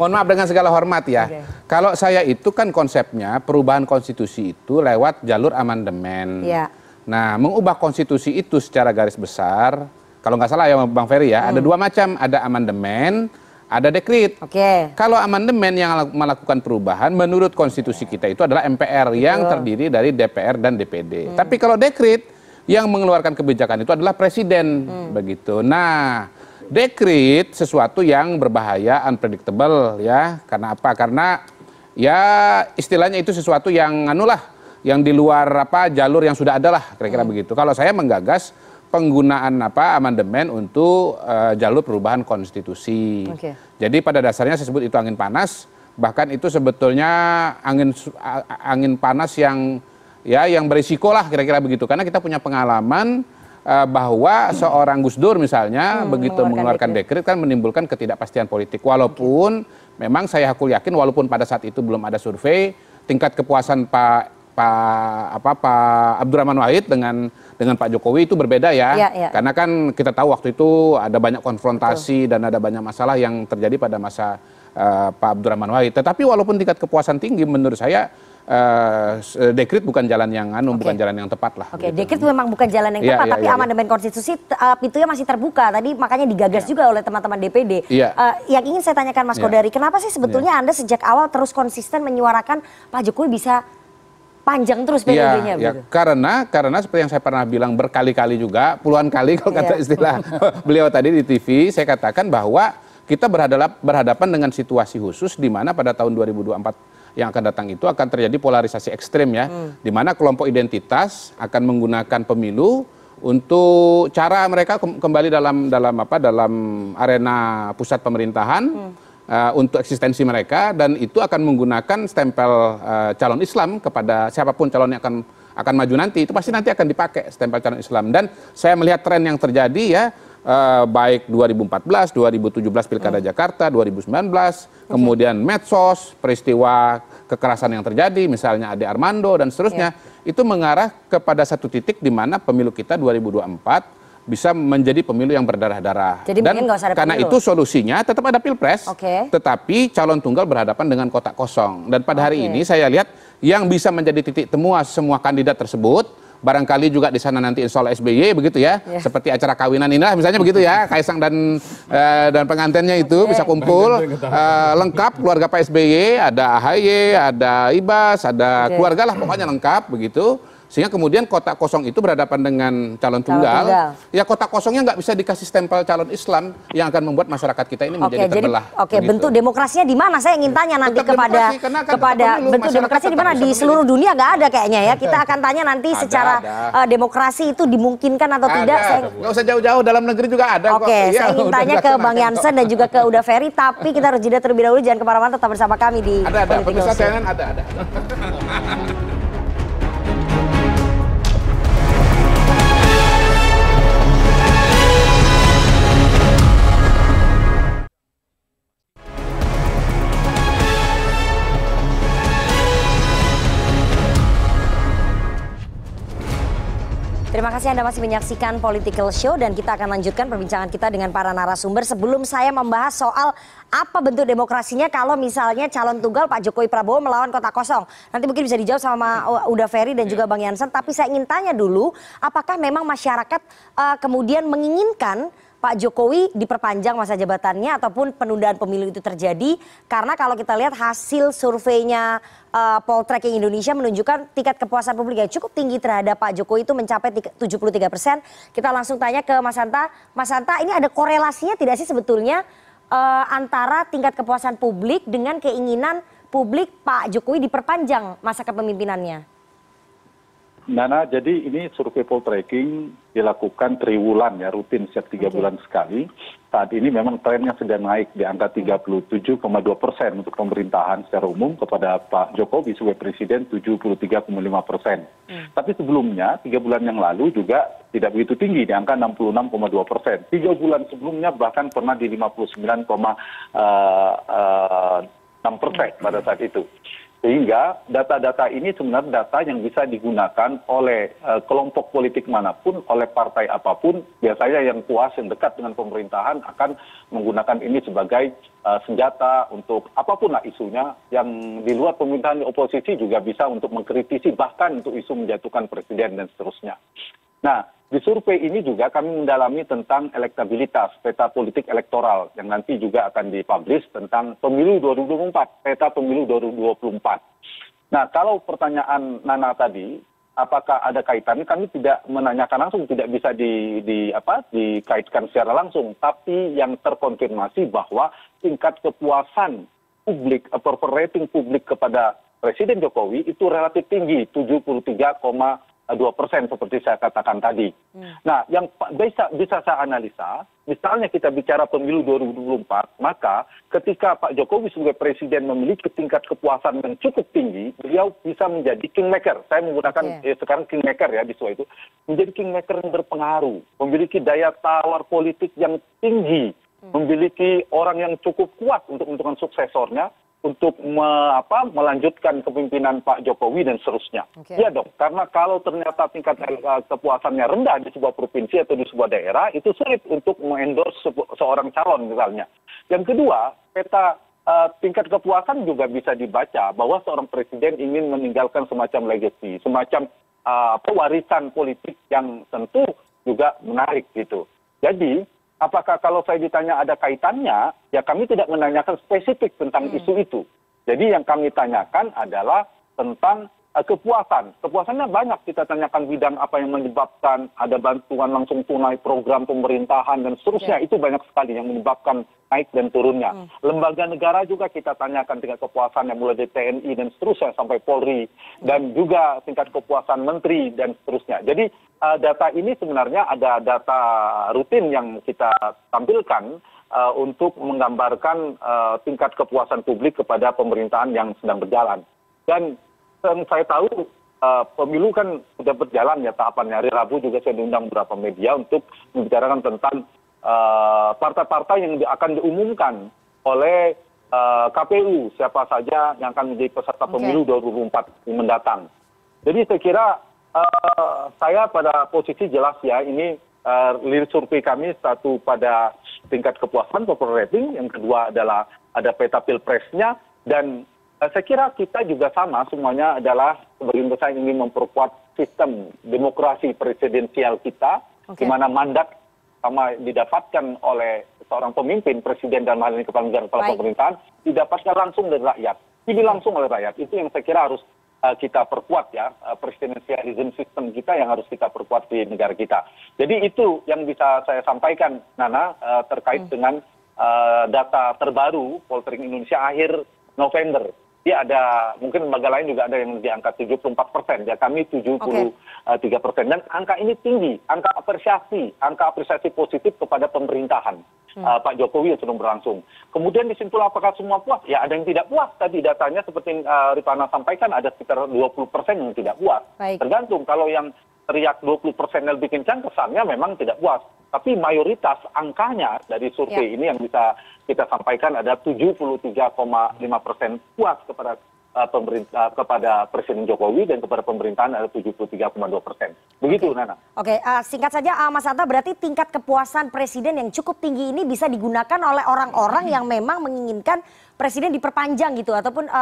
Mohon maaf dengan segala hormat ya. Kalau saya itu kan konsepnya perubahan konstitusi itu lewat jalur amandemen. Nah, mengubah konstitusi itu secara garis besar, kalau nggak salah ya Bang Ferry ya, ada dua macam, ada amandemen, ada dekret. Kalau amandemen yang melakukan perubahan menurut konstitusi kita itu adalah MPR yang terdiri dari DPR dan DPD. Tapi kalau dekret yang mengeluarkan kebijakan itu adalah presiden, begitu. Nah, dekret sesuatu yang berbahaya, unpredictable ya. Karena apa? Karena ya istilahnya itu sesuatu yang yang di luar jalur yang sudah ada lah, kira-kira begitu. Kalau saya menggagas penggunaan amandemen untuk jalur perubahan konstitusi. Jadi pada dasarnya saya sebut itu angin panas, bahkan itu sebetulnya angin panas yang berisiko lah kira-kira begitu. Karena kita punya pengalaman bahwa seorang Gus Dur misalnya begitu mengeluarkan dekret kan menimbulkan ketidakpastian politik. Walaupun memang saya yakin walaupun pada saat itu belum ada survei, tingkat kepuasan Pak Abdurrahman Wahid dengan Pak Jokowi itu berbeda ya. Karena kan kita tahu waktu itu ada banyak konfrontasi dan ada banyak masalah yang terjadi pada masa Pak Abdurrahman Wahid. Tetapi walaupun tingkat kepuasan tinggi menurut saya dekret bukan jalan yang bukan jalan yang tepat lah. Dekret memang bukan jalan yang tepat, tapi amandemen konstitusi pintunya masih terbuka. Tadi makanya digagas juga oleh teman-teman DPD. Yang ingin saya tanyakan Mas Kodari, kenapa sih sebetulnya Anda sejak awal terus konsisten menyuarakan Pak Jokowi bisa panjang terus periodenya? Karena seperti yang saya pernah bilang berkali-kali juga, puluhan kali kalau kata istilah beliau tadi di TV, saya katakan bahwa kita berhadapan dengan situasi khusus di mana pada tahun 2024 yang akan datang itu akan terjadi polarisasi ekstrim ya, di mana kelompok identitas akan menggunakan pemilu untuk cara mereka kembali dalam arena pusat pemerintahan. Untuk eksistensi mereka, dan itu akan menggunakan stempel calon Islam kepada siapapun calon yang akan maju nanti, itu pasti nanti akan dipakai stempel calon Islam. Dan saya melihat tren yang terjadi ya, baik 2014, 2017 Pilkada Jakarta, 2019, kemudian medsos, peristiwa kekerasan yang terjadi, misalnya Ade Armando dan seterusnya, itu mengarah kepada satu titik di mana pemilu kita 2024 bisa menjadi pemilu yang berdarah-darah. Dan karena itu solusinya tetap ada pilpres, tetapi calon tunggal berhadapan dengan kotak kosong. Dan pada hari ini saya lihat yang bisa menjadi titik temu semua kandidat tersebut, barangkali juga di sana nanti insya Allah SBY begitu ya, seperti acara kawinan inilah misalnya begitu ya, Kaisang dan pengantinnya itu bisa kumpul lengkap keluarga Pak SBY, ada AHY, ada Ibas, ada keluarga lah pokoknya lengkap begitu. Sehingga kemudian kotak kosong itu berhadapan dengan calon tunggal. Ya kotak kosongnya nggak bisa dikasih stempel calon Islam yang akan membuat masyarakat kita ini menjadi terbelah. Oke, bentuk demokrasinya di mana? Saya ingin tanya nanti kepada bentuk demokrasi di mana? Di seluruh dunia nggak ada kayaknya ya. Kita akan tanya nanti secara demokrasi itu dimungkinkan atau tidak. Nggak usah jauh-jauh, dalam negeri juga ada. Oke, saya ingin tanya ke Bang Jansen dan juga ke Uda Ferry, tapi kita harus jeda terlebih dahulu. Jangan kemana-mana, tetap bersama kami di Pemirsa CNN ada. Terima kasih Anda masih menyaksikan Political Show dan kita akan lanjutkan perbincangan kita dengan para narasumber. Sebelum saya membahas soal apa bentuk demokrasinya kalau misalnya calon tunggal Pak Jokowi Prabowo melawan kotak kosong. Nanti mungkin bisa dijawab sama Uda Ferry dan juga Bang Jansen. Tapi saya ingin tanya dulu, apakah memang masyarakat kemudian menginginkan Pak Jokowi diperpanjang masa jabatannya ataupun penundaan pemilu itu terjadi? Karena kalau kita lihat hasil surveinya Poltreking Indonesia menunjukkan tingkat kepuasan publik yang cukup tinggi terhadap Pak Jokowi itu mencapai 73%. Kita langsung tanya ke Mas Hanta. Mas Hanta, ini ada korelasinya tidak sih sebetulnya antara tingkat kepuasan publik dengan keinginan publik Pak Jokowi diperpanjang masa kepemimpinannya? Nana, jadi ini survei Poltreking dilakukan triwulan ya, rutin setiap 3 bulan sekali. Saat ini memang trennya sedang naik di angka 37,2% untuk pemerintahan secara umum, kepada Pak Jokowi sebagai Presiden 73,5%. Tapi sebelumnya 3 bulan yang lalu juga tidak begitu tinggi di angka 66,2%. 3 bulan sebelumnya bahkan pernah di 59,6% pada saat itu. Sehingga data-data ini sebenarnya data yang bisa digunakan oleh kelompok politik manapun, oleh partai apapun. Biasanya yang puas, yang dekat dengan pemerintahan akan menggunakan ini sebagai senjata untuk apapun lah isunya. Yang di luar pemerintahan, oposisi juga bisa untuk mengkritisi, bahkan untuk isu menjatuhkan presiden dan seterusnya. Nah, di survei ini juga kami mendalami tentang elektabilitas, peta politik elektoral yang nanti juga akan dipublish tentang pemilu 2024, peta pemilu 2024. Nah, kalau pertanyaan Nana tadi, apakah ada kaitannya? Kami tidak menanyakan langsung, tidak bisa dikaitkan secara langsung. Tapi yang terkonfirmasi bahwa tingkat kepuasan publik atau rating publik kepada Presiden Jokowi itu relatif tinggi, 73,2% seperti saya katakan tadi. Nah, yang bisa saya analisa, misalnya kita bicara pemilu 2024, maka ketika Pak Jokowi sebagai presiden memiliki tingkat kepuasan yang cukup tinggi, beliau bisa menjadi kingmaker. Saya menggunakan sekarang kingmaker ya di soal itu, menjadi kingmaker yang berpengaruh, memiliki daya tawar politik yang tinggi, memiliki orang yang cukup kuat untuk menentukan suksesornya, untuk melanjutkan kepemimpinan Pak Jokowi dan seterusnya. Iya dong, karena kalau ternyata tingkat kepuasannya rendah di sebuah provinsi atau di sebuah daerah, itu sulit untuk mengendorse seorang calon misalnya. Yang kedua, peta tingkat kepuasan juga bisa dibaca bahwa seorang presiden ingin meninggalkan semacam legacy, semacam warisan politik yang tentu juga menarik gitu. Jadi, apakah kalau saya ditanya ada kaitannya, ya kami tidak menanyakan spesifik tentang isu itu. Jadi yang kami tanyakan adalah tentang kepuasan. Kepuasannya banyak, kita tanyakan bidang apa yang menyebabkan ada bantuan langsung tunai, program pemerintahan, dan seterusnya. Itu banyak sekali yang menyebabkan naik dan turunnya. Lembaga negara juga kita tanyakan tingkat kepuasan yang mulai dari TNI dan seterusnya sampai Polri. Dan juga tingkat kepuasan menteri dan seterusnya. Jadi data ini sebenarnya ada data rutin yang kita tampilkan untuk menggambarkan tingkat kepuasan publik kepada pemerintahan yang sedang berjalan. Dan saya tahu pemilu kan sudah berjalan ya tahapannya. Hari Rabu juga saya diundang beberapa media untuk membicarakan tentang partai-partai yang akan diumumkan oleh KPU, siapa saja yang akan menjadi peserta pemilu 2024 mendatang. Jadi saya kira saya pada posisi jelas ya, ini lirik survei kami, satu pada tingkat kepuasan popular rating, yang kedua adalah ada peta pilpresnya, dan saya kira kita juga sama semuanya adalah sebagian besar ingin memperkuat sistem demokrasi presidensial kita, di mana mandat sama didapatkan oleh seorang pemimpin, presiden dan hal ini kepala negara, kepala pemerintahan, didapatkan langsung dari rakyat, pilih langsung oleh rakyat. Itu yang saya kira harus kita perkuat ya, presidensialism system kita yang harus kita perkuat di negara kita. Jadi itu yang bisa saya sampaikan, Nana, terkait dengan data terbaru Poltering Indonesia akhir November. Dia ada, mungkin lembaga lain juga ada yang di angka 74%, ya kami 73%. Dan angka ini tinggi, angka apresiasi positif kepada pemerintahan Pak Jokowi yang sedang berlangsung. Kemudian disimpul apakah semua puas? Ya ada yang tidak puas tadi datanya seperti Rifana sampaikan, ada sekitar 20% yang tidak puas. Tergantung, kalau yang teriak 20% lebih kencang kesannya memang tidak puas. Tapi mayoritas angkanya dari survei ini yang bisa kita sampaikan ada 73,5% puas kepada pemerintah, kepada Presiden Jokowi, dan kepada pemerintahan ada 73,2%. Begitu, Nana. Oke, singkat saja Mas Hanta, berarti tingkat kepuasan Presiden yang cukup tinggi ini bisa digunakan oleh orang-orang yang memang menginginkan Presiden diperpanjang gitu, ataupun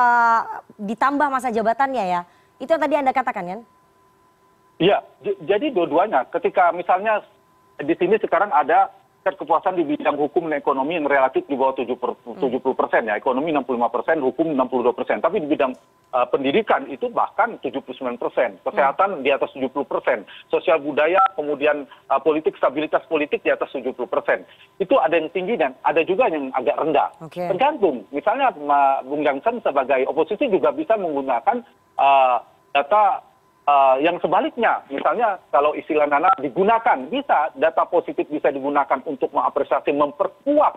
ditambah masa jabatannya ya. Itu yang tadi Anda katakan kan? Iya, jadi dua-duanya. Ketika misalnya di sini sekarang ada kepuasan di bidang hukum dan ekonomi yang relatif di bawah 70% ya, ekonomi 65%, hukum 62%. Tapi di bidang pendidikan itu bahkan 79%, kesehatan di atas 70%, sosial budaya, kemudian politik, stabilitas politik di atas 70%. Itu ada yang tinggi dan ada juga yang agak rendah. Tergantung, misalnya Bung Jansen sebagai oposisi juga bisa menggunakan data yang sebaliknya, misalnya kalau istilah Nana digunakan, bisa data positif bisa digunakan untuk mengapresiasi, memperkuat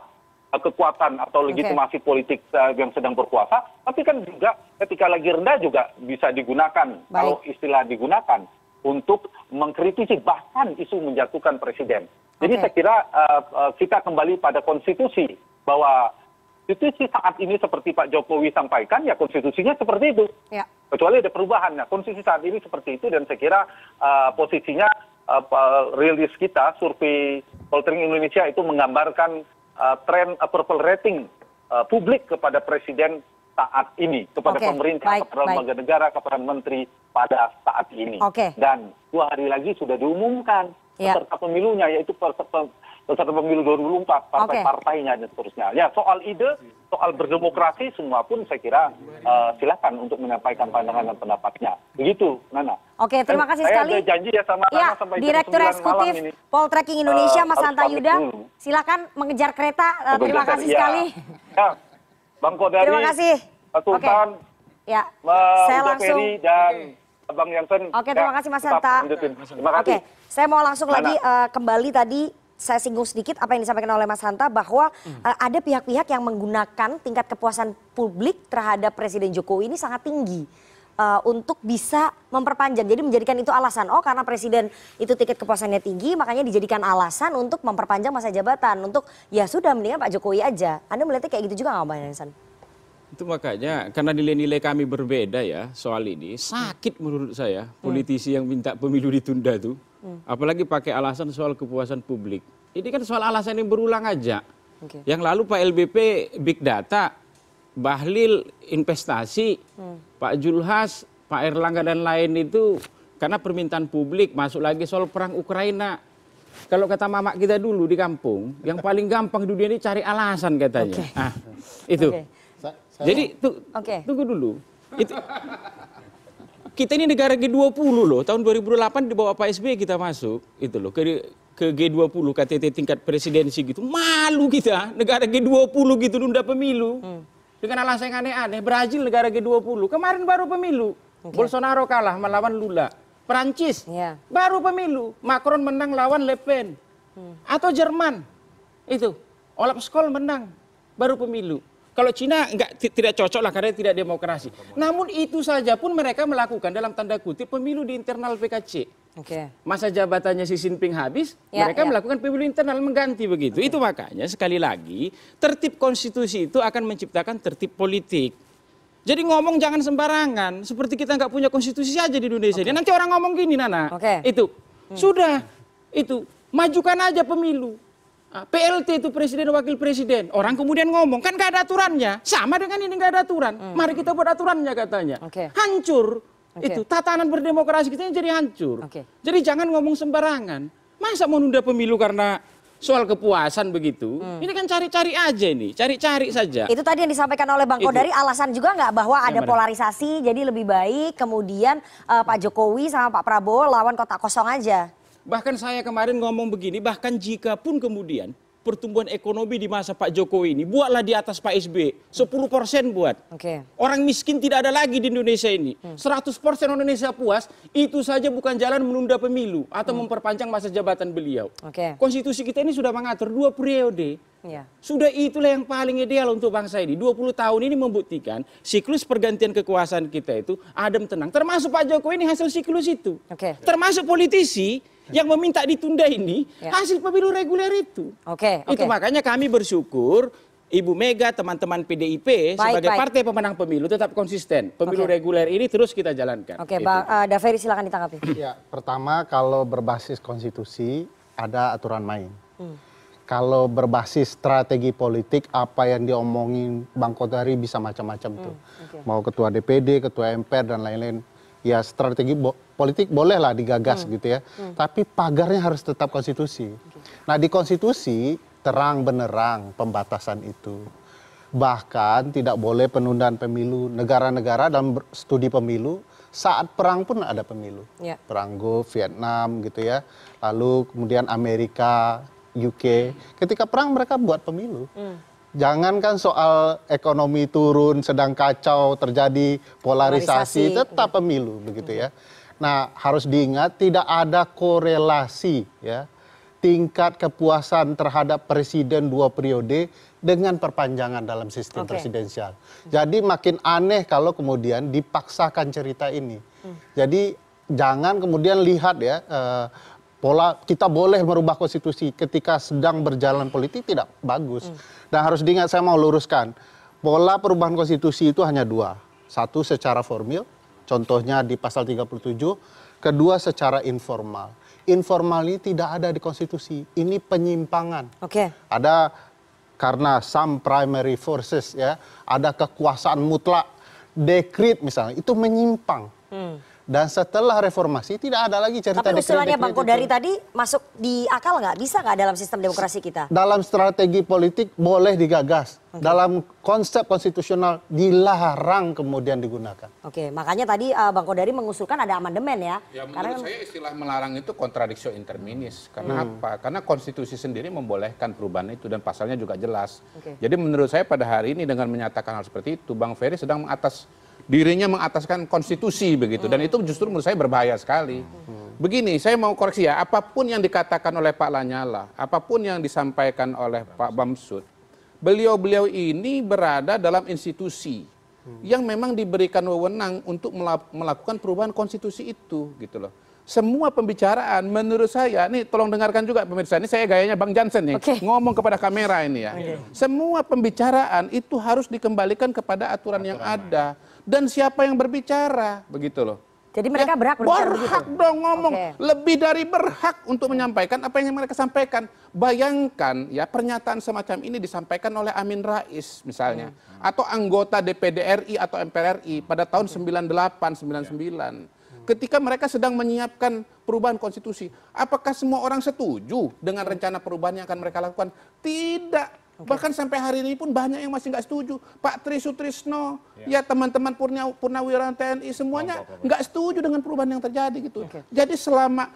kekuatan atau legitimasi politik yang sedang berkuasa, tapi kan juga ketika lagi rendah juga bisa digunakan, kalau istilah digunakan untuk mengkritisi bahkan isu menjatuhkan presiden. Jadi saya kira kita kembali pada konstitusi, bahwa konstitusi saat ini seperti Pak Jokowi sampaikan, ya konstitusinya seperti itu. Kecuali ada perubahan. Nah, konstitusi saat ini seperti itu, dan saya kira posisinya rilis kita, survei Poltering Indonesia itu menggambarkan tren approval rating publik kepada presiden saat ini, kepada pemerintah, kepada lembaga negara, kepada menteri pada saat ini. Dan 2 hari lagi sudah diumumkan peserta pemilunya, yaitu peserta pemilu 2024, partai-partainya dan seterusnya. Ya, soal ide, soal berdemokrasi, semua pun saya kira silakan untuk menyampaikan pandangan dan pendapatnya. Begitu, Nana. Oke, terima kasih sekali. Saya janji ya sama Nana sampai Direktur Eksekutif Poltreking Indonesia, Mas Hanta Yuda. Silakan mengejar kereta. Terima kasih sekali. Ya, Bang Kodari, terima kasih. Pak Sultan, ya, saya langsung. Dan Bang Jansen. Oke, terima kasih Mas Hanta. Terima kasih. Saya mau langsung lagi kembali tadi. Saya singgung sedikit apa yang disampaikan oleh Mas Hanta, bahwa ada pihak-pihak yang menggunakan tingkat kepuasan publik terhadap Presiden Jokowi ini sangat tinggi untuk bisa memperpanjang. Jadi menjadikan itu alasan, oh karena Presiden itu tingkat kepuasannya tinggi, makanya dijadikan alasan untuk memperpanjang masa jabatan. Untuk ya sudah, mendingan Pak Jokowi aja. Anda melihatnya kayak gitu juga nggak Pak Jansen? Itu makanya karena nilai-nilai kami berbeda ya soal ini, sakit menurut saya politisi yang minta pemilu ditunda tuh. Apalagi pakai alasan soal kepuasan publik. Ini kan soal alasan yang berulang aja. Yang lalu Pak LBP Big Data, Bahlil investasi, Pak Julhas, Pak Erlangga dan lain itu karena permintaan publik, masuk lagi soal perang Ukraina. Kalau kata mamak kita dulu di kampung, yang paling gampang di dunia ini cari alasan katanya. Itu. Jadi tunggu dulu. Kita ini negara G20 loh, tahun 2008 di bawah Pak SBY kita masuk, itu loh, ke G20 KTT tingkat presidensi gitu. Malu kita, negara G20 gitu nunda pemilu. Dengan alasan yang aneh-aneh, Brazil negara G20, kemarin baru pemilu. Bolsonaro kalah melawan Lula. Perancis baru pemilu, Macron menang lawan Le Pen. Atau Jerman, itu, Olaf Scholz menang, baru pemilu. Kalau Cina tidak cocok lah karena tidak demokrasi. Namun itu saja pun mereka melakukan dalam tanda kutip pemilu di internal PKC. Masa jabatannya Xi Jinping habis, mereka melakukan pemilu internal mengganti begitu. Itu makanya sekali lagi tertib konstitusi itu akan menciptakan tertib politik. Jadi ngomong jangan sembarangan. Seperti kita nggak punya konstitusi aja di Indonesia. Nanti orang ngomong gini, Nana. Itu sudah itu majukan aja pemilu. PLT itu presiden wakil presiden. Orang kemudian ngomong, kan gak ada aturannya. Sama dengan ini gak ada aturan. Mari kita buat aturannya katanya. Hancur. Itu tatanan berdemokrasi kita jadi hancur. Jadi jangan ngomong sembarangan. Masa mau nunda pemilu karena soal kepuasan begitu, ini kan cari-cari aja ini, cari-cari saja. Itu tadi yang disampaikan oleh Bang Kodari, alasan juga nggak bahwa ada polarisasi, jadi lebih baik kemudian Pak Jokowi sama Pak Prabowo lawan kotak kosong aja. Bahkan saya kemarin ngomong begini, bahkan jika pun kemudian pertumbuhan ekonomi di masa Pak Jokowi ini buatlah di atas Pak SBY, 10% buat. Orang miskin tidak ada lagi di Indonesia ini. 100% Indonesia puas, itu saja bukan jalan menunda pemilu atau memperpanjang masa jabatan beliau. Konstitusi kita ini sudah mengatur 2 periode. Sudah itulah yang paling ideal untuk bangsa ini. 20 tahun ini membuktikan siklus pergantian kekuasaan kita itu adem tenang. Termasuk Pak Jokowi ini hasil siklus itu. Termasuk politisi yang meminta ditunda ini hasil pemilu reguler itu. Itu makanya kami bersyukur Ibu Mega, teman-teman PDIP sebagai partai pemenang pemilu tetap konsisten. Pemilu reguler ini terus kita jalankan. Bang Daveri silakan ditanggapi. Ya, pertama kalau berbasis konstitusi ada aturan main. Kalau berbasis strategi politik apa yang diomongin Bang Kodari bisa macam-macam tuh. Mau ketua DPD, ketua MPR dan lain-lain. Ya strategi politik bolehlah digagas gitu ya. Tapi pagarnya harus tetap konstitusi. Nah di konstitusi terang benerang pembatasan itu. Bahkan tidak boleh penundaan pemilu. Negara-negara dalam studi pemilu saat perang pun ada pemilu. Perang Gulf, Vietnam gitu ya. Lalu kemudian Amerika, UK. Ketika perang mereka buat pemilu. Jangankan soal ekonomi turun, sedang kacau, terjadi polarisasi, tetap pemilu begitu ya. Nah, harus diingat tidak ada korelasi ya tingkat kepuasan terhadap presiden 2 periode dengan perpanjangan dalam sistem presidensial. Jadi makin aneh kalau kemudian dipaksakan cerita ini. Jadi jangan kemudian lihat ya pola kita boleh merubah konstitusi ketika sedang berjalan politik tidak bagus. Dan harus diingat saya mau luruskan, pola perubahan konstitusi itu hanya 2. Satu secara formil, contohnya di pasal 37. Kedua secara informal. Informal ini tidak ada di konstitusi, ini penyimpangan. Ada karena some primary forces ya, ada kekuasaan mutlak, dekret misalnya, itu menyimpang. Dan setelah reformasi tidak ada lagi cerita dekret. Tapi usulannya Bang Kodari tadi masuk di akal nggak? Bisa nggak dalam sistem demokrasi kita? Dalam strategi politik boleh digagas. Dalam konsep konstitusional dilarang kemudian digunakan. Makanya tadi Bang Kodari mengusulkan ada amandemen ya. Menurut saya istilah melarang itu kontradiksi interminis. Karena apa? Karena konstitusi sendiri membolehkan perubahan itu dan pasalnya juga jelas. Jadi menurut saya pada hari ini dengan menyatakan hal seperti itu, Bang Ferry sedang dirinya mengataskan konstitusi begitu, dan itu justru menurut saya berbahaya sekali. Begini, saya mau koreksi ya, apapun yang dikatakan oleh Pak Lanyala, apapun yang disampaikan oleh Pak Bamsud, beliau-beliau ini berada dalam institusi yang memang diberikan wewenang untuk melakukan perubahan konstitusi itu, gitu loh. Semua pembicaraan menurut saya, nih tolong dengarkan juga pemirsa, ini saya gayanya Bang Jansen nih, ngomong kepada kamera ini ya. Semua pembicaraan itu harus dikembalikan kepada aturan yang ada. Dan siapa yang berbicara, begitu loh. Jadi mereka berhak berbicara begitu? Berhak dong ngomong, lebih dari berhak untuk menyampaikan apa yang mereka sampaikan. Bayangkan ya pernyataan semacam ini disampaikan oleh Amin Rais misalnya. Atau anggota DPD RI atau MPR RI pada tahun 98, 99. Ketika mereka sedang menyiapkan perubahan konstitusi. Apakah semua orang setuju dengan rencana perubahan yang akan mereka lakukan? Tidak. Bahkan sampai hari ini pun banyak yang masih nggak setuju. Pak Tri Sutrisno, ya teman-teman Purnawirawan TNI semuanya nggak setuju dengan perubahan yang terjadi gitu. Jadi selama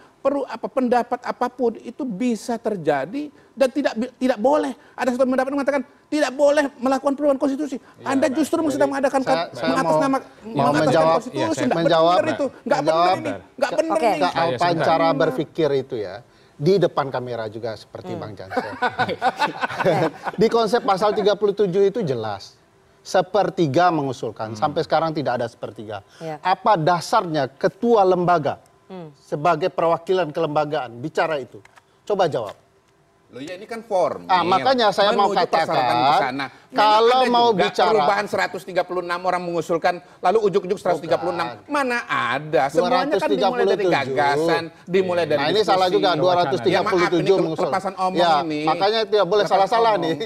pendapat apapun itu bisa terjadi dan tidak boleh. Ada satu pendapat yang mengatakan tidak boleh melakukan perubahan konstitusi. Anda justru sedang mengadakan konstitusi. Menjawab itu nggak benar ini, nggak benar ini. Apa cara berpikir itu ya? Di depan kamera juga seperti Bang Jansen. Di konsep pasal 37 itu jelas. Sepertiga mengusulkan. Sampai sekarang tidak ada sepertiga. Apa dasarnya ketua lembaga sebagai perwakilan kelembagaan bicara itu? Coba jawab. Loh ya ini kan formil. Makanya saya mau katakan kalau mau bicara perubahan 136 orang mengusulkan lalu ujuk-ujuk 136 mana ada, semuanya kan dimulai dari gagasan, dimulai dari ini salah juga 237 mengusul. Lepasan omong ini. Makanya tidak boleh salah-salah nih.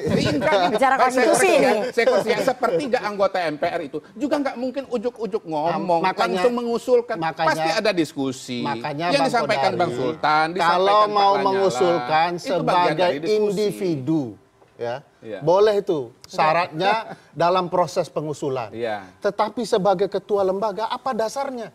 Bicara konstitusi ini. Sepertiga anggota MPR itu juga nggak mungkin ujuk-ujuk ngomong, langsung mengusulkan. Pasti ada diskusi. Yang disampaikan Bang Sultan, kalau mau mengusulkan sebagai sebagai individu. Ya, boleh itu syaratnya dalam proses pengusulan. Tetapi sebagai ketua lembaga apa dasarnya?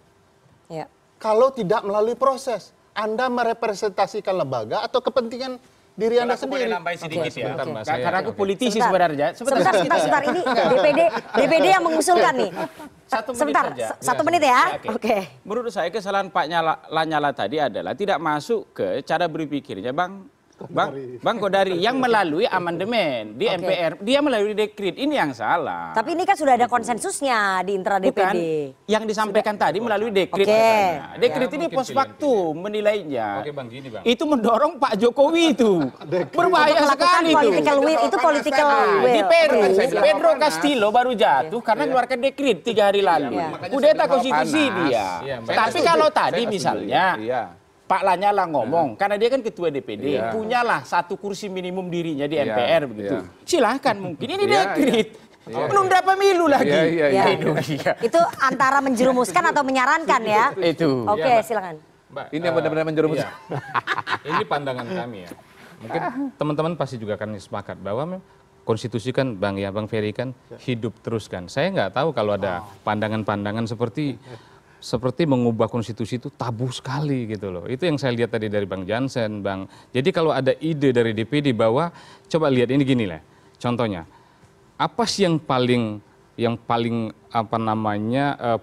Kalau tidak melalui proses, Anda merepresentasikan lembaga atau kepentingan diri Anda sendiri. Nambahin sedikit ya. Karena aku politisi sebenarnya. Sebentar. Ini DPD yang mengusulkan nih. Satu menit ya. Oke. Menurut saya kesalahan Pak Lanyala tadi adalah tidak masuk ke cara berpikirnya Bang Kodari yang melalui amandemen di MPR, dia melalui dekret, ini yang salah. Tapi ini kan sudah ada konsensusnya di intra DPD. Bukan, yang disampaikan tadi melalui dekret. Dekret ini pos waktu menilainya. Bang, gini Bang. Itu mendorong Pak Jokowi itu. Berbahaya sekali itu. Itu political will. Di Peru, Pedro Castillo baru jatuh karena keluarkan dekret 3 hari lalu. Kudeta konstitusi dia. Tapi kalau tadi misalnya Pak Lanyala ngomong, karena dia kan ketua DPD, punyalah 1 kursi minimum dirinya di MPR begitu. Silahkan mungkin, ini dekret. Menunda pemilu lagi. Itu antara menjerumuskan atau menyarankan ya? Itu. Oke, silakan. Mbak, ini yang benar-benar menjerumuskan. Ini pandangan kami ya. Mungkin teman-teman pasti juga akan sepakat bahwa konstitusi kan Bang Ferry kan hidup terus kan. Saya nggak tahu kalau ada pandangan-pandangan seperti mengubah konstitusi itu tabu sekali gitu loh. Itu yang saya lihat tadi dari Bang Jansen, Bang. Jadi kalau ada ide dari DPD bahwa coba lihat ini gini lah. Contohnya, apa sih yang paling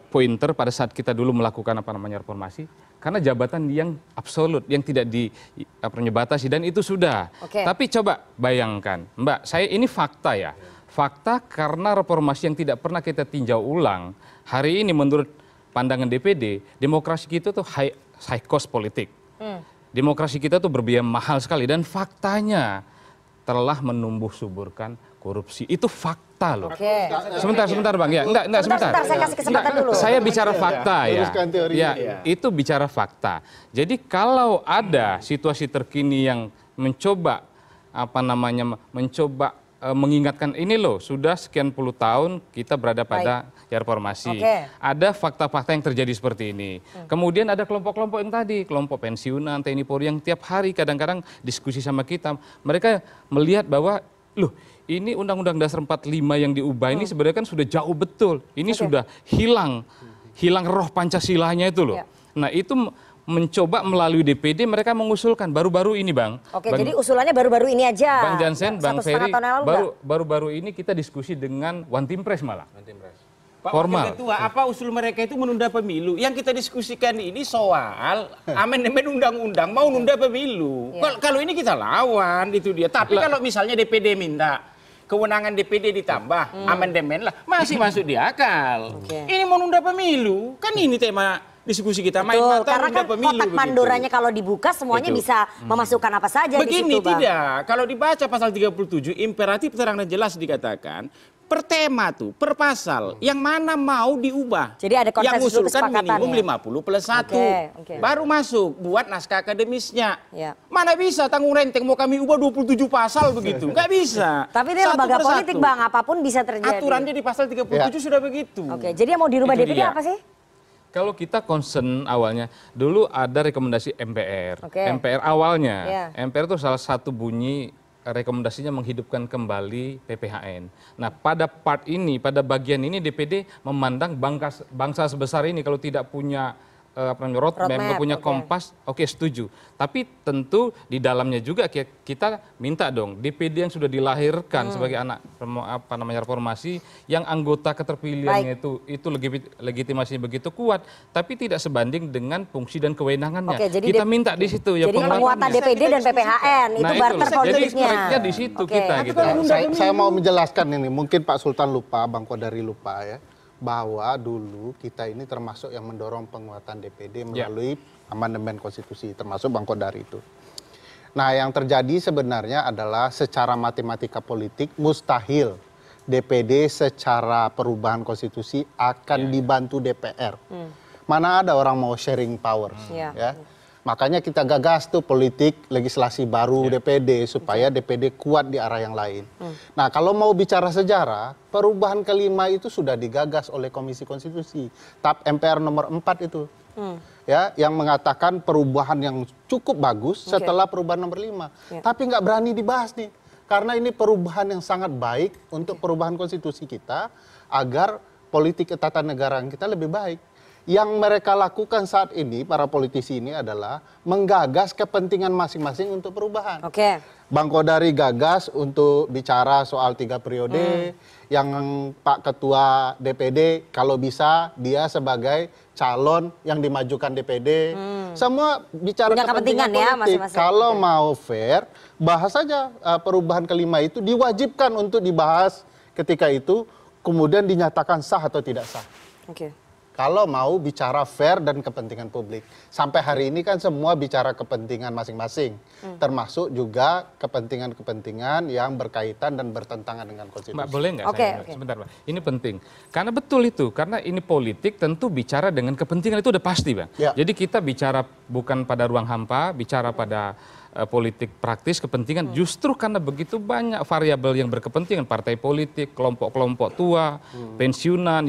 pointer pada saat kita dulu melakukan reformasi? Karena jabatan yang absolut, yang tidak dibatasi dan itu sudah. Tapi coba bayangkan, Mbak, saya ini fakta ya. Fakta karena reformasi yang tidak pernah kita tinjau ulang. Hari ini menurut pandangan DPD, demokrasi kita tuh high cost politik. Demokrasi kita tuh berbiaya mahal sekali dan faktanya telah menumbuh suburkan korupsi. Itu fakta loh. Sebentar Bang ya. Sebentar. Saya kasih kesempatan dulu. Saya bicara fakta ya. Itu bicara fakta. Jadi kalau ada situasi terkini yang mencoba mengingatkan ini loh, sudah sekian puluh tahun kita berada pada reformasi. Ada fakta-fakta yang terjadi seperti ini. Kemudian ada kelompok-kelompok yang tadi, kelompok pensiunan, TNI Polri yang tiap hari kadang-kadang diskusi sama kita. Mereka melihat bahwa, loh ini Undang-Undang Dasar 45 yang diubah ini sebenarnya kan sudah jauh betul. Ini sudah hilang roh Pancasilanya itu loh. Nah itu mencoba melalui DPD mereka mengusulkan baru-baru ini Bang. Jadi usulannya baru-baru ini aja. Bang Jansen, Bang Ferry, baru-baru ini kita diskusi dengan One Team Press malah. Pak Wakil Ketua, apa usul mereka itu menunda pemilu? Yang kita diskusikan ini soal amandemen undang-undang mau nunda pemilu. Kalau ini kita lawan itu dia. Tapi kalau misalnya DPD minta kewenangan DPD ditambah amandemen lah masih masuk di akal. Ini mau nunda pemilu, kan ini tema diskusi kita. Karena kan kotak Pandoranya kalau dibuka semuanya bisa memasukkan apa saja begini di situ, Bang. Tidak, kalau dibaca pasal 37 imperatif terang dan jelas dikatakan per tema tuh, per pasal yang mana mau diubah. Jadi ada konsensus yang usulkan kesepakatan minimum 50+1. Baru masuk buat naskah akademisnya. Mana bisa tanggung renteng mau kami ubah 27 pasal begitu. Nggak bisa. Tapi ini lembaga politik Bang, apapun bisa terjadi. Aturannya di pasal 37 sudah begitu. Jadi yang mau dirubah DPD apa sih? Kalau kita concern awalnya, dulu ada rekomendasi MPR. MPR awalnya, MPR itu salah satu bunyi rekomendasinya menghidupkan kembali PPHN. Nah pada part ini, pada bagian ini DPD memandang bangsa sebesar ini kalau tidak punya roadmap, nggak punya kompas, setuju. Tapi tentu di dalamnya juga kita minta dong DPD yang sudah dilahirkan sebagai anak reformasi, yang anggota keterpilihannya itu legitimasinya begitu kuat, tapi tidak sebanding dengan fungsi dan kewenangannya. Kita minta di situ ya. Jadi penguatan DPD dan PPHN itu barter politiknya. Jadi di situ kita gitu. Saya mau menjelaskan ini, mungkin Pak Sultan lupa, Bang Kodari lupa ya, bahwa dulu kita ini termasuk yang mendorong penguatan DPD melalui amandemen konstitusi, termasuk Bang Kodari itu. Nah yang terjadi sebenarnya adalah secara matematika politik mustahil DPD secara perubahan konstitusi akan dibantu DPR. Mana ada orang mau sharing power. Makanya kita gagas tuh politik legislasi baru DPD supaya DPD kuat di arah yang lain. Nah kalau mau bicara sejarah, perubahan kelima itu sudah digagas oleh Komisi Konstitusi. TAP MPR nomor 4 itu. ya, yang mengatakan perubahan yang cukup bagus setelah perubahan nomor 5. Tapi nggak berani dibahas nih. Karena ini perubahan yang sangat baik untuk perubahan konstitusi kita agar politik ketatanegaraan kita lebih baik. Yang mereka lakukan saat ini, para politisi ini adalah menggagas kepentingan masing-masing untuk perubahan. Bang Kodari gagas untuk bicara soal 3 periode, yang Pak Ketua DPD kalau bisa dia sebagai calon yang dimajukan DPD. Semua bicara kepentingan politik. Ya, masing-masing. Kalau mau fair, bahas saja perubahan kelima itu diwajibkan untuk dibahas ketika itu, kemudian dinyatakan sah atau tidak sah. Kalau mau bicara fair dan kepentingan publik. Sampai hari ini kan semua bicara kepentingan masing-masing. Termasuk juga kepentingan-kepentingan yang berkaitan dan bertentangan dengan konstitusi. Mbak, boleh nggak saya? Sebentar, Mbak. Ini penting. Karena betul itu. Karena ini politik tentu bicara dengan kepentingan itu udah pasti, Bang. Jadi kita bicara bukan pada ruang hampa, bicara pada politik praktis, kepentingan. Justru karena begitu banyak variabel yang berkepentingan, partai politik, kelompok-kelompok tua, pensiunan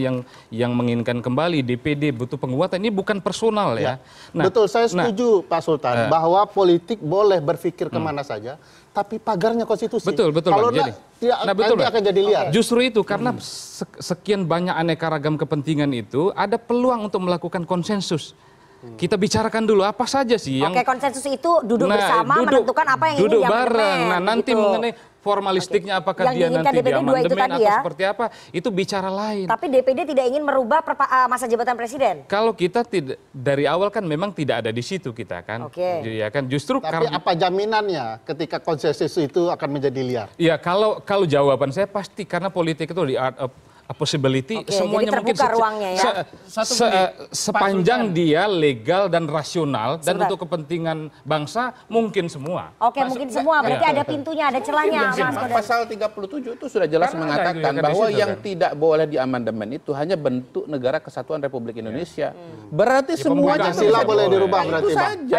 yang menginginkan kembali, DPD butuh penguatan, ini bukan personal ya. Nah, betul, saya setuju Pak Sultan, bahwa politik boleh berpikir kemana saja, tapi pagarnya konstitusi. Betul, kalau Bang. nanti akan jadi liar. Justru itu, karena sekian banyak aneka ragam kepentingan itu, ada peluang untuk melakukan konsensus. Kita bicarakan dulu apa saja sih yang konsensus itu duduk bersama menentukan apa yang duduk ingin bareng. Nah, nanti mengenai formalistiknya apakah dia nanti diamandemen atau seperti apa, itu bicara lain. Tapi DPD tidak ingin merubah masa jabatan presiden. Kalau kita tidak dari awal kan memang tidak ada di situ kita kan. Ya kan justru tapi apa jaminannya ketika konsensus itu akan menjadi liar? Ya kalau jawaban saya pasti karena politik itu di art of a possibility, semuanya jadi terbuka mungkin ruangnya ya. Sepanjang dia legal dan rasional dan untuk kepentingan bangsa mungkin semua. Mungkin semua. Berarti ada pintunya, ada celahnya. Pasal 37 itu sudah jelas mengatakan bahwa yang tidak boleh diamandemen itu hanya bentuk negara kesatuan Republik Indonesia. Berarti semuanya Pancasila boleh dirubah berarti, Bang.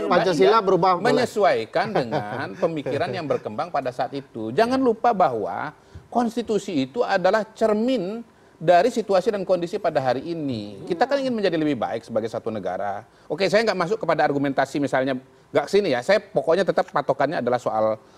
Pancasila berubah menyesuaikan dengan pemikiran yang berkembang pada saat itu. Jangan lupa bahwa konstitusi itu adalah cermin dari situasi dan kondisi pada hari ini. Kita kan ingin menjadi lebih baik sebagai satu negara. Oke, saya nggak masuk kepada argumentasi misalnya, nggak kesini ya. Saya pokoknya tetap patokannya adalah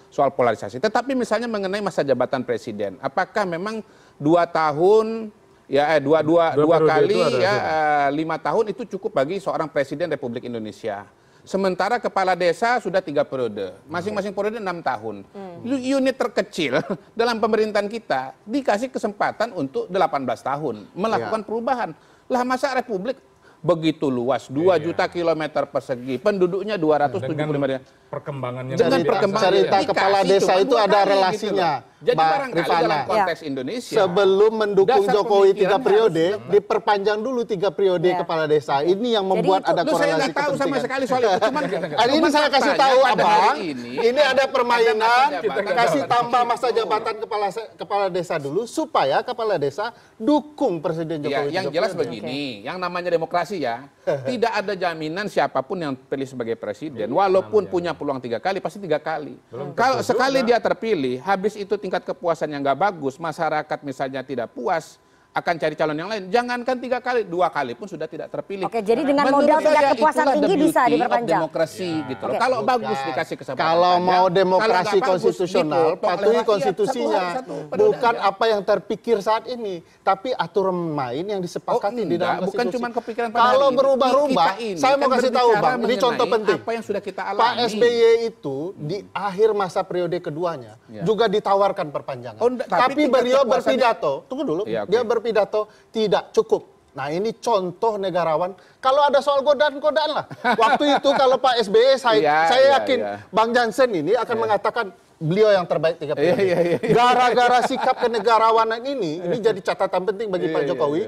soal polarisasi. Tetapi misalnya mengenai masa jabatan presiden, apakah memang 2 tahun ya dua kali ya 5 tahun itu cukup bagi seorang presiden Republik Indonesia? Sementara kepala desa sudah 3 periode, masing-masing periode 6 tahun. Unit terkecil dalam pemerintahan kita dikasih kesempatan untuk 18 tahun melakukan perubahan. Lah masa Republik begitu luas, 2 juta kilometer persegi, penduduknya 275. Perkembangannya dengan cerita kepala desa itu ada relasinya. Jadi barangkali dalam konteks Indonesia sebelum mendukung Jokowi 3 periode, diperpanjang dulu 3 periode kepala desa. Ini yang membuat ada korelasi saya nggak tahu sama sekali soal itu. Cuman ini saya kasih tahu Abang, ini ada permainan, kasih tambah masa jabatan kepala desa dulu supaya kepala desa dukung Presiden Jokowi. Yang jelas begini, yang namanya demokrasi ya, tidak ada jaminan siapapun yang pilih sebagai presiden, walaupun punya peluang 3 kali, pasti 3 kali. Kalau sekali dia terpilih, habis itu tingkat kepuasan yang nggak bagus, masyarakat misalnya tidak puas, akan cari calon yang lain. Jangankan 3 kali, 2 kali pun sudah tidak terpilih. Jadi dengan modal tingkat kepuasan tinggi bisa diperpanjang. Demokrasi gitu loh. Kalau bagus dikasih kesempatan. Kalau mau demokrasi konstitusional, patuhi konstitusinya. Bukan apa yang terpikir saat ini, tapi aturan main yang disepakati di dalam konstitusi. Bukan cuma kepikiran kalau berubah-ubah, saya mau kasih tahu Bang, ini contoh penting. Apa yang sudah kita alami. Pak SBY itu di akhir masa periode keduanya juga ditawarkan perpanjangan. Tapi beliau berpidato, tunggu dulu, dia berpidato tidak cukup. Nah ini contoh negarawan. Kalau ada soal godaan-godaan lah. Waktu itu kalau Pak SBY, saya yakin Bang Jansen ini akan mengatakan beliau yang terbaik 3 periode. Gara-gara sikap kenegarawanan ini jadi catatan penting bagi Pak Jokowi.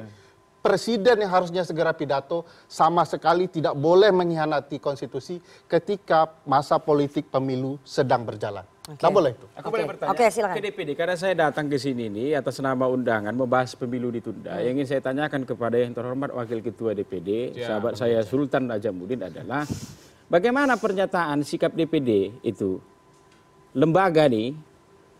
Presiden yang harusnya segera pidato sama sekali tidak boleh mengkhianati konstitusi ketika masa politik pemilu sedang berjalan. Tidak boleh itu. Aku boleh bertanya silakan. ke DPD, karena saya datang ke sini ini atas nama undangan membahas pemilu ditunda. Yang ingin saya tanyakan kepada yang terhormat Wakil Ketua DPD, sahabat saya Sultan Najamuddin adalah bagaimana pernyataan sikap DPD itu, lembaga nih,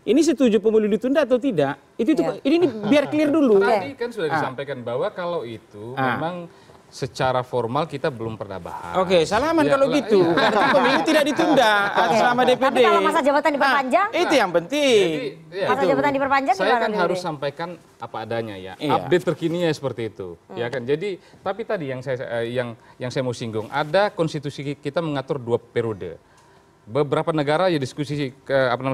ini setuju pemilu ditunda atau tidak? Ini biar clear dulu. Tadi kan sudah disampaikan bahwa kalau itu memang secara formal kita belum pernah bahas. Oke, salaman kalau gitu. Karena pemilu tidak ditunda selama DPD. Tapi kalau masa jabatan diperpanjang? Itu yang penting. Jadi, masa jabatan diperpanjang saya kan gimana, harus Dede? sampaikan apa adanya ya. Iya. Update terkininya seperti itu. Ya kan. Jadi tapi tadi yang saya mau singgung, ada konstitusi kita mengatur 2 periode. Beberapa negara ya diskusi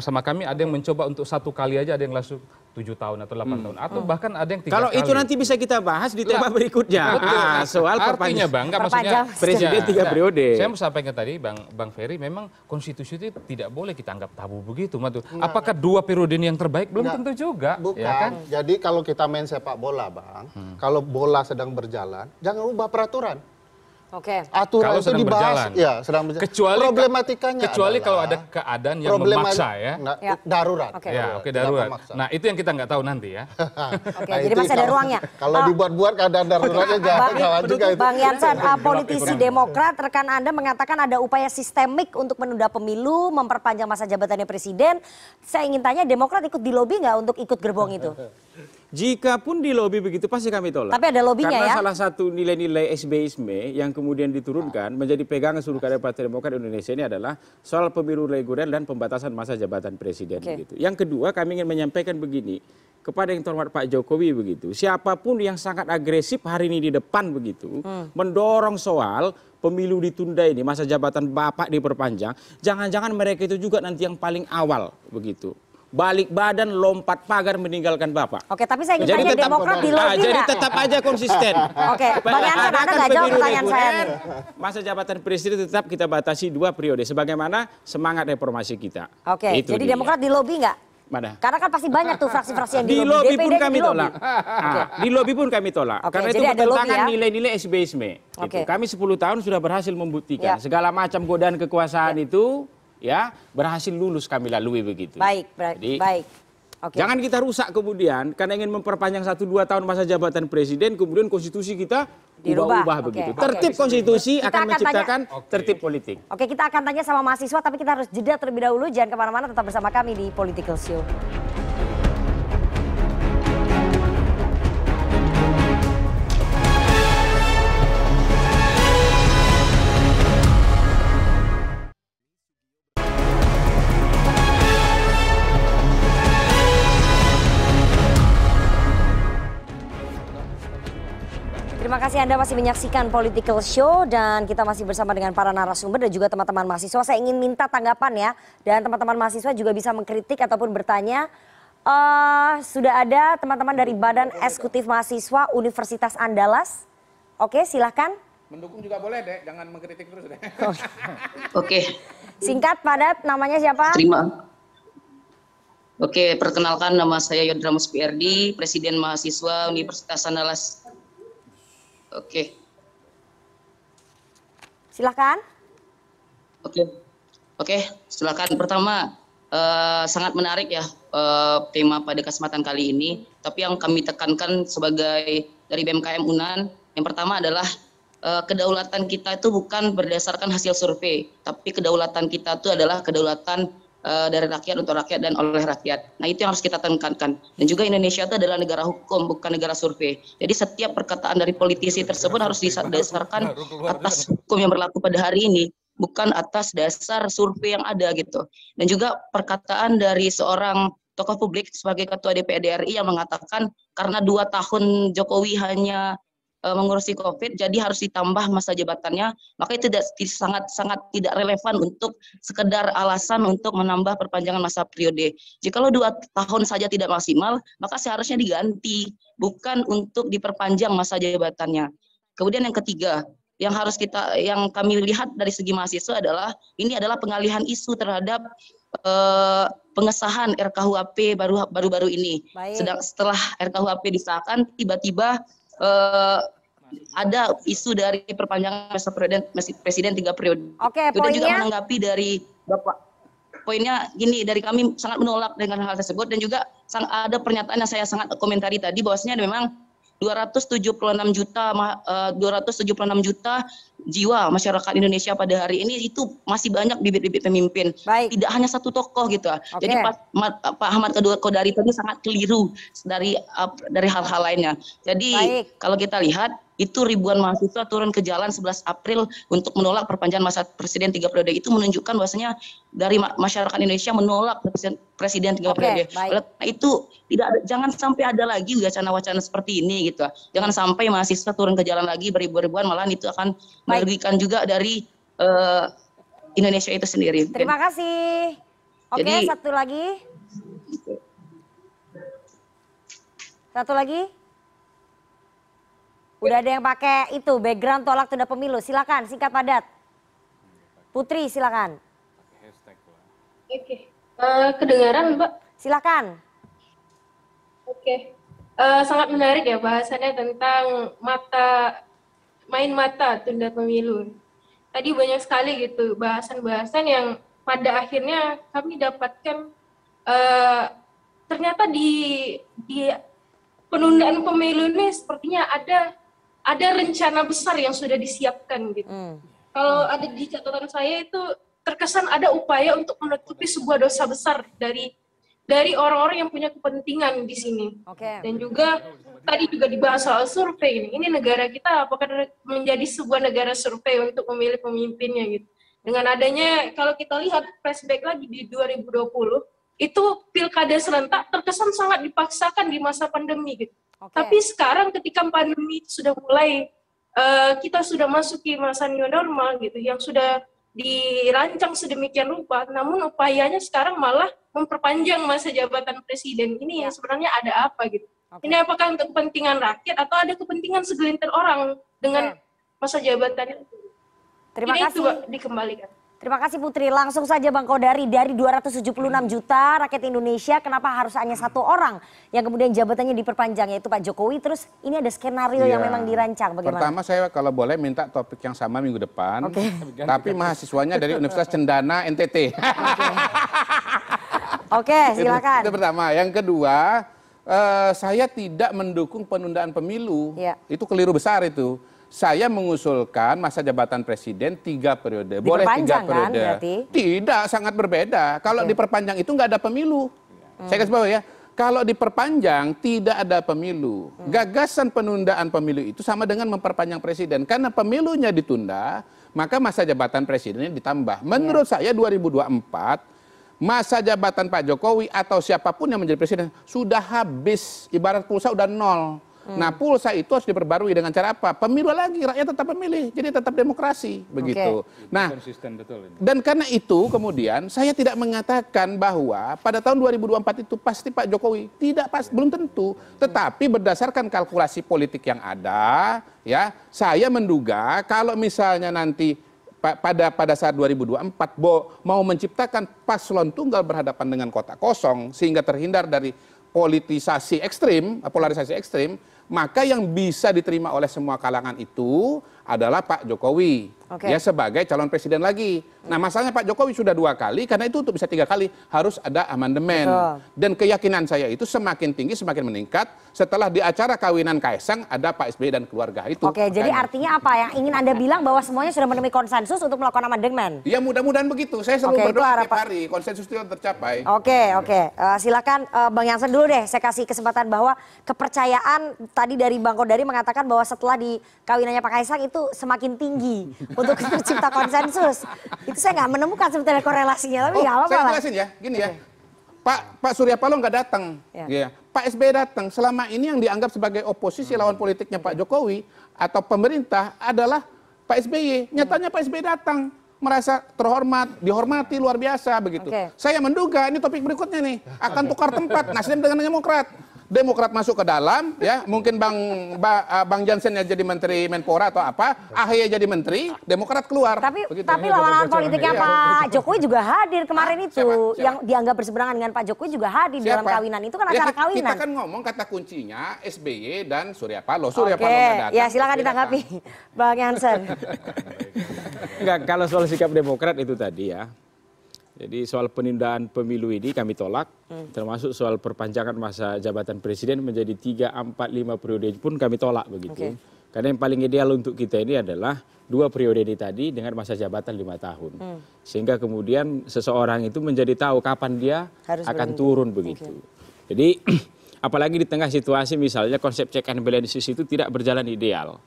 sama kami, ada yang mencoba untuk 1 kali aja, ada yang langsung 7 tahun atau 8 tahun, atau bahkan ada yang 3 Kalau kali. itu nanti bisa kita bahas di tema berikutnya. Soal Artinya Bang, nggak maksudnya presiden 3 periode. Saya mau sampaikan tadi Bang Ferry, memang konstitusi itu tidak boleh kita anggap tabu begitu. Apakah 2 periode ini yang terbaik? Belum tentu juga. Bukan. Ya kan? Jadi kalau kita main sepak bola, Bang, kalau bola sedang berjalan, jangan ubah peraturan. Oke. Aturan Kalau itu sedang dibahas, berjalan. ya sedang berjalan. Kecuali problematikanya kecuali adalah kalau ada keadaan yang memaksa ya. Ya. Darurat. Oke. Ya, oke, darurat. Nah, itu yang kita nggak tahu nanti ya. Oke, jadi masih ada ruangnya. Kalau dibuat-buat keadaan daruratnya jangan juga itu. Bang Jansen, politisi Demokrat, rekan Anda mengatakan ada upaya sistemik untuk menunda pemilu, memperpanjang masa jabatannya presiden. Saya ingin tanya, Demokrat ikut di lobi nggak untuk ikut gerbong itu? Jika pun di lobi begitu pasti kami tolak. Tapi ada lobinya Karena ya? salah satu nilai-nilai SBisme yang kemudian diturunkan menjadi pegangan seluruh kader Partai Demokrat Indonesia ini adalah soal pemilu reguler dan pembatasan masa jabatan presiden. Begitu. Yang kedua, kami ingin menyampaikan begini kepada yang terhormat Pak Jokowi begitu. Siapapun yang sangat agresif hari ini di depan begitu, mendorong soal pemilu ditunda ini, masa jabatan Bapak diperpanjang, jangan-jangan mereka itu juga nanti yang paling awal begitu. Balik badan, lompat pagar, meninggalkan Bapak. Oke, tapi saya ingin tanya Demokrat di lobi jadi nggak? tetap aja konsisten. Oke, Bang Jansen, Anda nggak jawab pertanyaan saya nih. Masa jabatan presiden tetap kita batasi 2 periode, sebagaimana semangat reformasi kita. Oke, Itu jadi dia. Demokrat di lobi nggak? Mana? Karena kan pasti banyak tuh fraksi-fraksi yang Di lobi pun DPD kami di lobi. tolak. Di lobi pun kami tolak. Oke, Karena itu jadi ada lobi bertentangan ya? nilai-nilai SBisme. Oke. Kami 10 tahun sudah berhasil membuktikan Ya. segala macam godaan kekuasaan itu ya berhasil lulus kami lalui begitu. Baik, Jadi, baik. Oke. jangan kita rusak kemudian karena ingin memperpanjang 1-2 tahun masa jabatan presiden, kemudian konstitusi kita Dirubah. ubah-ubah Oke. begitu. Oke. Tertib konstitusi Kita akan akan menciptakan tertib politik. Oke, kita akan tanya sama mahasiswa, tapi kita harus jeda terlebih dahulu. Jangan kemana-mana, tetap bersama kami di Political Show. Terima kasih Anda masih menyaksikan Political Show dan kita masih bersama dengan para narasumber dan juga teman-teman mahasiswa. Saya ingin minta tanggapan ya, dan teman-teman mahasiswa juga bisa mengkritik ataupun bertanya. Sudah ada teman-teman dari Badan Eksekutif Mahasiswa Universitas Andalas. Oke, silahkan. Mendukung juga boleh deh, jangan mengkritik terus deh. Oke. Singkat, padat, namanya siapa? Terima. Oke, perkenalkan nama saya Yodramus PRD, Presiden Mahasiswa Universitas Andalas. Oke. Silahkan. Oke, silakan. Pertama, sangat menarik ya tema pada kesempatan kali ini. Tapi yang kami tekankan sebagai dari BMKM UNAN, yang pertama adalah kedaulatan kita itu bukan berdasarkan hasil survei, tapi kedaulatan kita itu adalah kedaulatan dari rakyat untuk rakyat dan oleh rakyat. Nah, itu yang harus kita tekankan. Dan juga Indonesia itu adalah negara hukum, bukan negara survei. Jadi setiap perkataan dari politisi tersebut harus didasarkan atas hukum yang berlaku pada hari ini, bukan atas dasar survei yang ada gitu. Dan juga perkataan dari seorang tokoh publik sebagai Ketua DPD RI yang mengatakan karena 2 tahun Jokowi hanya mengurusi COVID, jadi harus ditambah masa jabatannya, maka itu sangat tidak relevan untuk sekedar alasan untuk menambah perpanjangan masa periode. Jikalau 2 tahun saja tidak maksimal, maka seharusnya diganti, bukan untuk diperpanjang masa jabatannya. Kemudian yang ketiga, yang kami lihat dari segi mahasiswa adalah ini adalah pengalihan isu terhadap pengesahan RKUHP baru-baru ini. Setelah RKUHP disahkan, tiba-tiba ada isu dari perpanjangan masa presiden 3 periode. Oke, Kemudian juga poinnya? menanggapi dari Bapak. Poinnya gini, dari kami sangat menolak dengan hal tersebut, dan juga ada pernyataan yang saya sangat komentari tadi bahwasanya memang 276 juta jiwa masyarakat Indonesia pada hari ini itu masih banyak bibit-bibit pemimpin. Tidak hanya satu tokoh gitu. Jadi Pak Ahmad Kodari tadi sangat keliru dari hal-hal lainnya. Jadi kalau kita lihat itu ribuan mahasiswa turun ke jalan 11 April untuk menolak perpanjangan masa presiden 3 periode. Itu menunjukkan bahwasanya dari masyarakat Indonesia menolak presiden 3 periode. Nah, itu jangan sampai ada lagi wacana-wacana seperti ini gitu. Jangan sampai mahasiswa turun ke jalan lagi beribu-ribuan, malahan itu akan merugikan juga dari Indonesia itu sendiri. Terima kasih. Oke, satu lagi. Satu lagi. Udah ada yang pakai itu background tolak tunda pemilu. Silakan, singkat padat. Putri, silakan. Oke, kedengaran Mbak? Silakan. Oke, sangat menarik ya bahasannya tentang main mata tunda pemilu. Tadi banyak sekali gitu bahasan-bahasan yang pada akhirnya kami dapatkan ternyata di penundaan pemilu ini sepertinya ada rencana besar yang sudah disiapkan gitu. Kalau ada di catatan saya itu terkesan ada upaya untuk menutupi sebuah dosa besar dari orang-orang yang punya kepentingan di sini. Dan juga tadi juga dibahas soal survei ini. Ini negara kita apakah menjadi sebuah negara survei untuk memilih pemimpinnya gitu. Dengan adanya kalau kita lihat flashback lagi di 2020 itu pilkada serentak terkesan sangat dipaksakan di masa pandemi gitu. Tapi sekarang ketika pandemi sudah mulai, kita sudah masuk ke masa new normal gitu, yang sudah dirancang sedemikian rupa, namun upayanya sekarang malah memperpanjang masa jabatan presiden. Ini yang sebenarnya ada apa gitu? Ini apakah untuk kepentingan rakyat atau ada kepentingan segelintir orang dengan masa jabatan itu? Terima kasih. Itu dikembalikan. Terima kasih Putri. Langsung saja Bang Kodari, dari 276 juta rakyat Indonesia, kenapa harus hanya satu orang yang kemudian jabatannya diperpanjang, yaitu Pak Jokowi? Terus ini ada skenario yang memang dirancang, bagaimana? Pertama saya kalau boleh minta topik yang sama minggu depan, tapi mahasiswanya dari Universitas Cendana NTT. Oke, silakan. Itu pertama. Yang kedua, saya tidak mendukung penundaan pemilu. Itu keliru besar itu. Saya mengusulkan masa jabatan presiden 3 periode. Boleh 3 periode. Kan, tidak, sangat berbeda. Kalau diperpanjang itu nggak ada pemilu. Saya kasih bawah ya. Kalau diperpanjang tidak ada pemilu. Gagasan penundaan pemilu itu sama dengan memperpanjang presiden. Karena pemilunya ditunda, maka masa jabatan presidennya ditambah. Menurut saya 2024, masa jabatan Pak Jokowi atau siapapun yang menjadi presiden sudah habis. Ibarat pulsa udah nol. Nah, pulsa itu harus diperbarui dengan cara apa? Pemilu lagi, rakyat tetap memilih, jadi tetap demokrasi, begitu. Nah, dan karena itu kemudian saya tidak mengatakan bahwa pada tahun 2024 itu pasti Pak Jokowi, belum tentu. Tetapi berdasarkan kalkulasi politik yang ada, ya, saya menduga kalau misalnya nanti pada saat 2024 mau menciptakan paslon tunggal berhadapan dengan kota kosong sehingga terhindar dari politisasi ekstrim, polarisasi ekstrim, maka yang bisa diterima oleh semua kalangan itu adalah Pak Jokowi ya sebagai calon presiden lagi. Nah, masalahnya Pak Jokowi sudah 2 kali, karena itu untuk bisa 3 kali harus ada amandemen. Dan keyakinan saya itu semakin tinggi, semakin meningkat setelah di acara kawinan Kaisang ada Pak SBY dan keluarga itu. Jadi artinya apa yang ingin Anda bilang bahwa semuanya sudah menemui konsensus untuk melakukan amandemen? Ya mudah-mudahan begitu. Saya selalu berdoa setiap hari konsensus itu tercapai. Silakan Bang Jansen dulu deh. Saya kasih kesempatan bahwa kepercayaan tadi dari Bang Kodari mengatakan bahwa setelah di kawinannya Pak Kaisang itu semakin tinggi untuk tercipta konsensus. Itu saya nggak menemukan sebetulnya korelasinya, tapi nggak apa-apa. Saya jelasin ya, gini ya. Pak Surya Paloh nggak datang, Pak SBY datang. Selama ini yang dianggap sebagai oposisi lawan politiknya Pak Jokowi atau pemerintah adalah Pak SBY. Nyatanya Pak SBY datang, merasa terhormat, dihormati luar biasa begitu. Saya menduga ini topik berikutnya nih akan tukar tempat Nasdem dengan Demokrat. Demokrat masuk ke dalam, ya mungkin Bang Jansen ya jadi Menteri Menpora atau apa, AHY jadi Menteri, Demokrat keluar. Tapi lawan politiknya Pak Jokowi juga hadir kemarin itu, yang dianggap berseberangan dengan Pak Jokowi juga hadir dalam kawinan itu kan acara kawinan. Kita kan ngomong kata kuncinya SBY dan Surya Paloh. Surya Paloh nggak datang. Ya silakan ditanggapi, Bang Jansen. Enggak, kalau soal sikap Demokrat itu tadi ya. Jadi soal penundaan pemilu ini kami tolak, termasuk soal perpanjangan masa jabatan presiden menjadi 3, 4, 5 periode pun kami tolak begitu. Karena yang paling ideal untuk kita ini adalah 2 periode ini tadi dengan masa jabatan 5 tahun. Sehingga kemudian seseorang itu menjadi tahu kapan dia akan turun begitu. Jadi apalagi di tengah situasi misalnya konsep check and balances itu tidak berjalan ideal.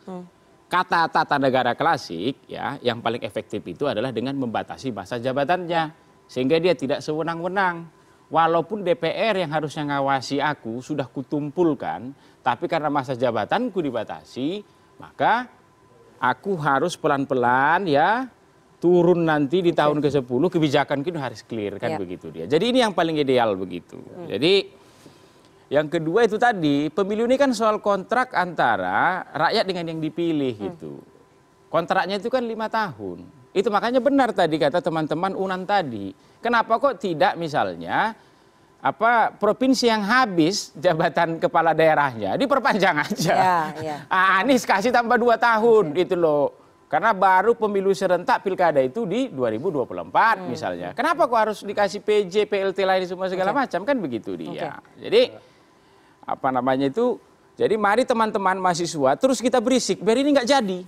Kata tata negara klasik ya, yang paling efektif itu adalah dengan membatasi masa jabatannya. Sehingga dia tidak sewenang-wenang. Walaupun DPR yang harusnya ngawasi aku sudah kutumpulkan, tapi karena masa jabatanku dibatasi, maka aku harus pelan-pelan ya turun nanti di tahun ke-10, kebijakan itu harus clear kan begitu dia. Jadi ini yang paling ideal begitu. Jadi yang kedua itu tadi, pemilu ini kan soal kontrak antara rakyat dengan yang dipilih gitu. Kontraknya itu kan 5 tahun. Itu makanya benar tadi kata teman-teman Unan tadi. Kenapa kok tidak misalnya provinsi yang habis jabatan kepala daerahnya diperpanjang aja. Anies kasih tambah 2 tahun itu loh. Karena baru pemilu serentak pilkada itu di 2024 misalnya. Kenapa kok harus dikasih PJ, PLT lain semua segala macam kan begitu dia. Jadi jadi mari teman-teman mahasiswa terus kita berisik biar ini nggak jadi.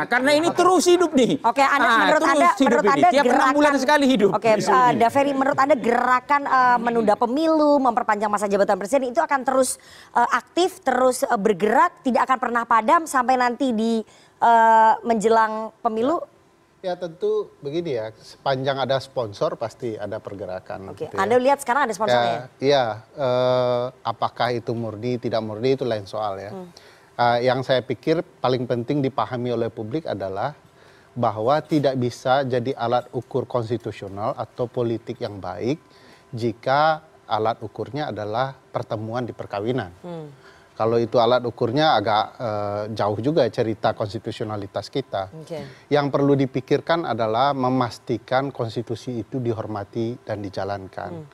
Karena ini terus hidup nih. Menurut Anda tiap 6 bulan sekali hidup. Daveri, menurut Anda gerakan menunda pemilu, memperpanjang masa jabatan presiden itu akan terus aktif, terus bergerak, tidak akan pernah padam sampai nanti di menjelang pemilu? Ya tentu begini ya, sepanjang ada sponsor pasti ada pergerakan. Gitu ya. Anda lihat sekarang ada sponsornya? Iya, apakah itu murni, tidak murni itu lain soal ya. Yang saya pikir paling penting dipahami oleh publik adalah bahwa tidak bisa jadi alat ukur konstitusional atau politik yang baik jika alat ukurnya adalah pertemuan di perkawinan. Kalau itu alat ukurnya agak jauh juga cerita konstitusionalitas kita. Yang perlu dipikirkan adalah memastikan konstitusi itu dihormati dan dijalankan.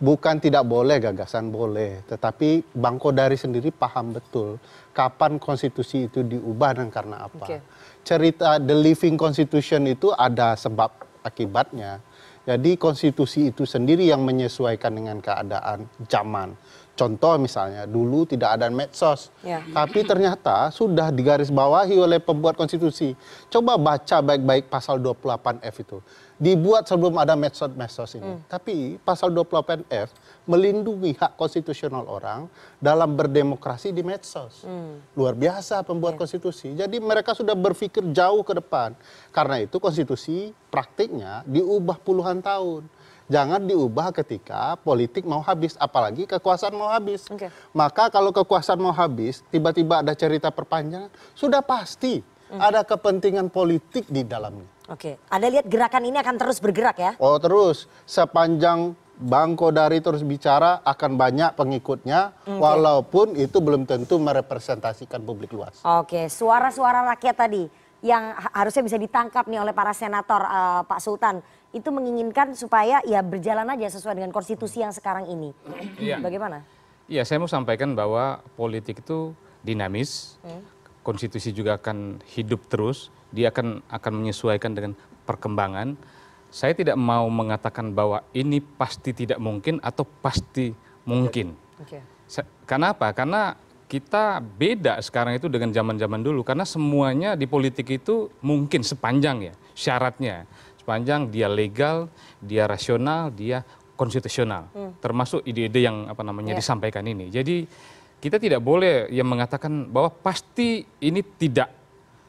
Bukan tidak boleh gagasan boleh, tetapi Bang Kodari sendiri paham betul kapan konstitusi itu diubah dan karena apa. Cerita the living constitution itu ada sebab akibatnya. Jadi konstitusi itu sendiri yang menyesuaikan dengan keadaan zaman. Contoh misalnya dulu tidak ada medsos, tapi ternyata sudah digarisbawahi oleh pembuat konstitusi. Coba baca baik-baik pasal 28F itu. Dibuat sebelum ada medsos ini. Tapi pasal 28F melindungi hak konstitusional orang dalam berdemokrasi di medsos. Luar biasa pembuat konstitusi. Jadi mereka sudah berpikir jauh ke depan. Karena itu konstitusi praktiknya diubah puluhan tahun. Jangan diubah ketika politik mau habis, apalagi kekuasaan mau habis. Maka kalau kekuasaan mau habis, tiba-tiba ada cerita perpanjangan, sudah pasti ada kepentingan politik di dalamnya. Anda lihat gerakan ini akan terus bergerak ya? Oh terus, sepanjang Bang Kodari terus bicara akan banyak pengikutnya, walaupun itu belum tentu merepresentasikan publik luas. Suara-suara rakyat tadi yang harusnya bisa ditangkap nih oleh para senator Pak Sultan, itu menginginkan supaya ya berjalan aja sesuai dengan konstitusi yang sekarang ini. Bagaimana? Iya, saya mau sampaikan bahwa politik itu dinamis, konstitusi juga akan hidup terus, dia akan menyesuaikan dengan perkembangan. Saya tidak mau mengatakan bahwa ini pasti tidak mungkin atau pasti mungkin. Karena apa? Karena kita beda sekarang itu dengan zaman-zaman dulu, karena semuanya di politik itu mungkin sepanjang ya syaratnya. Sepanjang dia legal, dia rasional, dia konstitusional, termasuk ide-ide yang disampaikan ini. Jadi kita tidak boleh yang mengatakan bahwa pasti ini tidak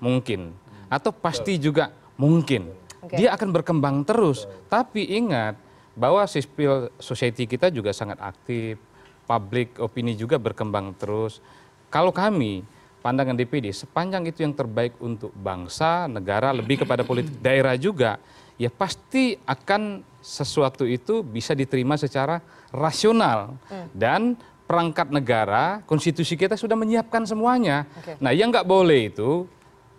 mungkin atau pasti juga mungkin. Dia akan berkembang terus. Tapi ingat bahwa civil society kita juga sangat aktif, public opini juga berkembang terus. Kalau kami pandangan DPD sepanjang itu yang terbaik untuk bangsa, negara, lebih kepada politik daerah juga, ya pasti akan sesuatu itu bisa diterima secara rasional. Dan perangkat negara, konstitusi kita sudah menyiapkan semuanya. Nah yang nggak boleh itu,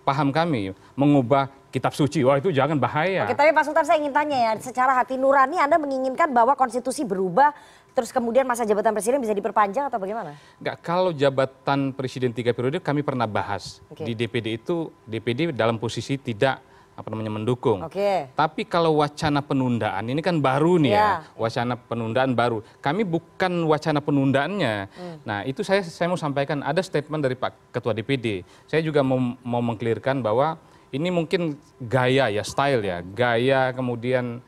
paham kami, mengubah kitab suci, wah itu jangan bahaya. Tapi Pak Sultan saya ingin tanya ya, secara hati nurani Anda menginginkan bahwa konstitusi berubah, terus kemudian masa jabatan presiden bisa diperpanjang atau bagaimana? Enggak, kalau jabatan presiden 3 periode kami pernah bahas. Di DPD itu, DPD dalam posisi tidak mendukung. Tapi kalau wacana penundaan ini kan baru nih ya, wacana penundaan baru. Kami bukan wacana penundaannya. Nah itu saya mau sampaikan, ada statement dari Pak Ketua DPD. Saya juga mau mengklirkan bahwa ini mungkin gaya ya, style ya, gaya kemudian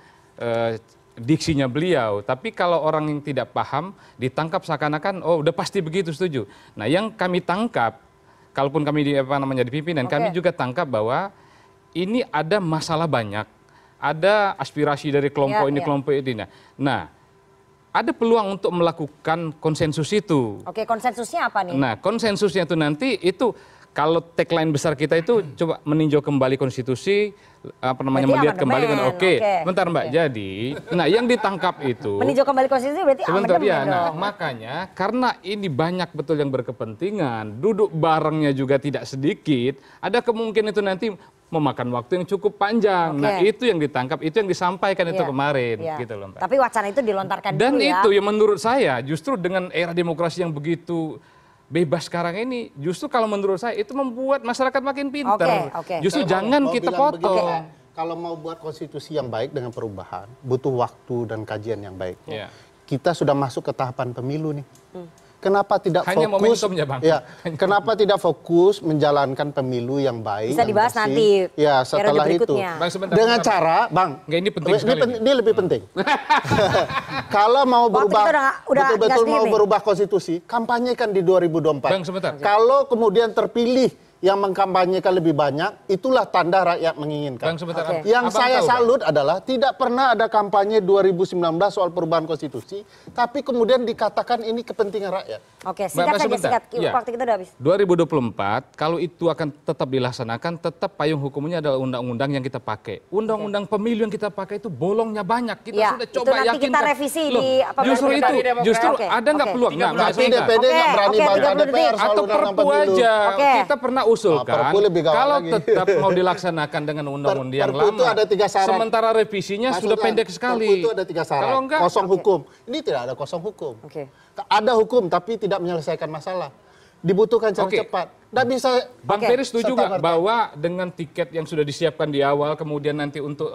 diksinya beliau. Tapi kalau orang yang tidak paham ditangkap seakan-akan oh udah pasti begitu, setuju. Nah yang kami tangkap, kalaupun kami di pimpinan, kami juga tangkap bahwa ini ada masalah banyak, ada aspirasi dari kelompok ini, kelompok ini. Nah, ada peluang untuk melakukan konsensus itu. Oke, konsensusnya apa nih? Nah, konsensusnya itu nanti itu kalau tagline besar kita itu coba meninjau kembali konstitusi, melihat kembali kan. Bentar Mbak. Jadi, nah yang ditangkap itu meninjau kembali konstitusi berarti amandemen ya. dong. Nah, makanya karena ini banyak betul yang berkepentingan, duduk barengnya juga tidak sedikit, ada kemungkinan itu nanti memakan waktu yang cukup panjang. Nah, itu yang ditangkap, itu yang disampaikan itu kemarin gitu loh, Mbak. Tapi wacana itu dilontarkan dan dulu ya. Dan itu yang menurut saya justru dengan era demokrasi yang begitu bebas sekarang ini, justru kalau menurut saya itu membuat masyarakat makin pintar. Justru jangan kita potong. Kalau mau buat konstitusi yang baik dengan perubahan, butuh waktu dan kajian yang baik. Kita sudah masuk ke tahapan pemilu nih. Kenapa tidak fokus? Ya, kenapa tidak fokus menjalankan pemilu yang baik? Bisa dibahas nanti. Ya, setelah itu. Bang, dengan cara, Bang. Ini penting sekali. Ini lebih penting. Kalau mau berubah, betul-betul mau berubah konstitusi, kampanyekan di 2024. Bang, sebentar. Kalau kemudian terpilih yang mengkampanyekan lebih banyak, itulah tanda rakyat menginginkan. Yang saya salut adalah tidak pernah ada kampanye 2019 soal perubahan konstitusi, tapi kemudian dikatakan ini kepentingan rakyat. Oke, singkat saja, waktu kita udah habis. 2024, kalau itu akan tetap dilaksanakan, tetap payung hukumnya adalah undang-undang yang kita pakai. Undang-undang pemilu yang kita pakai itu bolongnya banyak. Kita sudah coba yakinkan. Nanti kita revisi di justru ada nggak peluang? Tapi DPD nggak berani bantah DPR soal undang-undang pemilu. Kita pernah usulkan kalau tetap mau dilaksanakan dengan undang-undang yang lama, itu ada 3 syarat. Sementara revisinya sudah pendek sekali. Itu ada 3 syarat. Kalau enggak, kosong hukum. Ini tidak ada kosong hukum. Ada hukum tapi tidak menyelesaikan masalah. Dibutuhkan cara cepat. Nggak bisa. Bang Ferry setuju nggak bahwa dengan tiket yang sudah disiapkan di awal, kemudian nanti untuk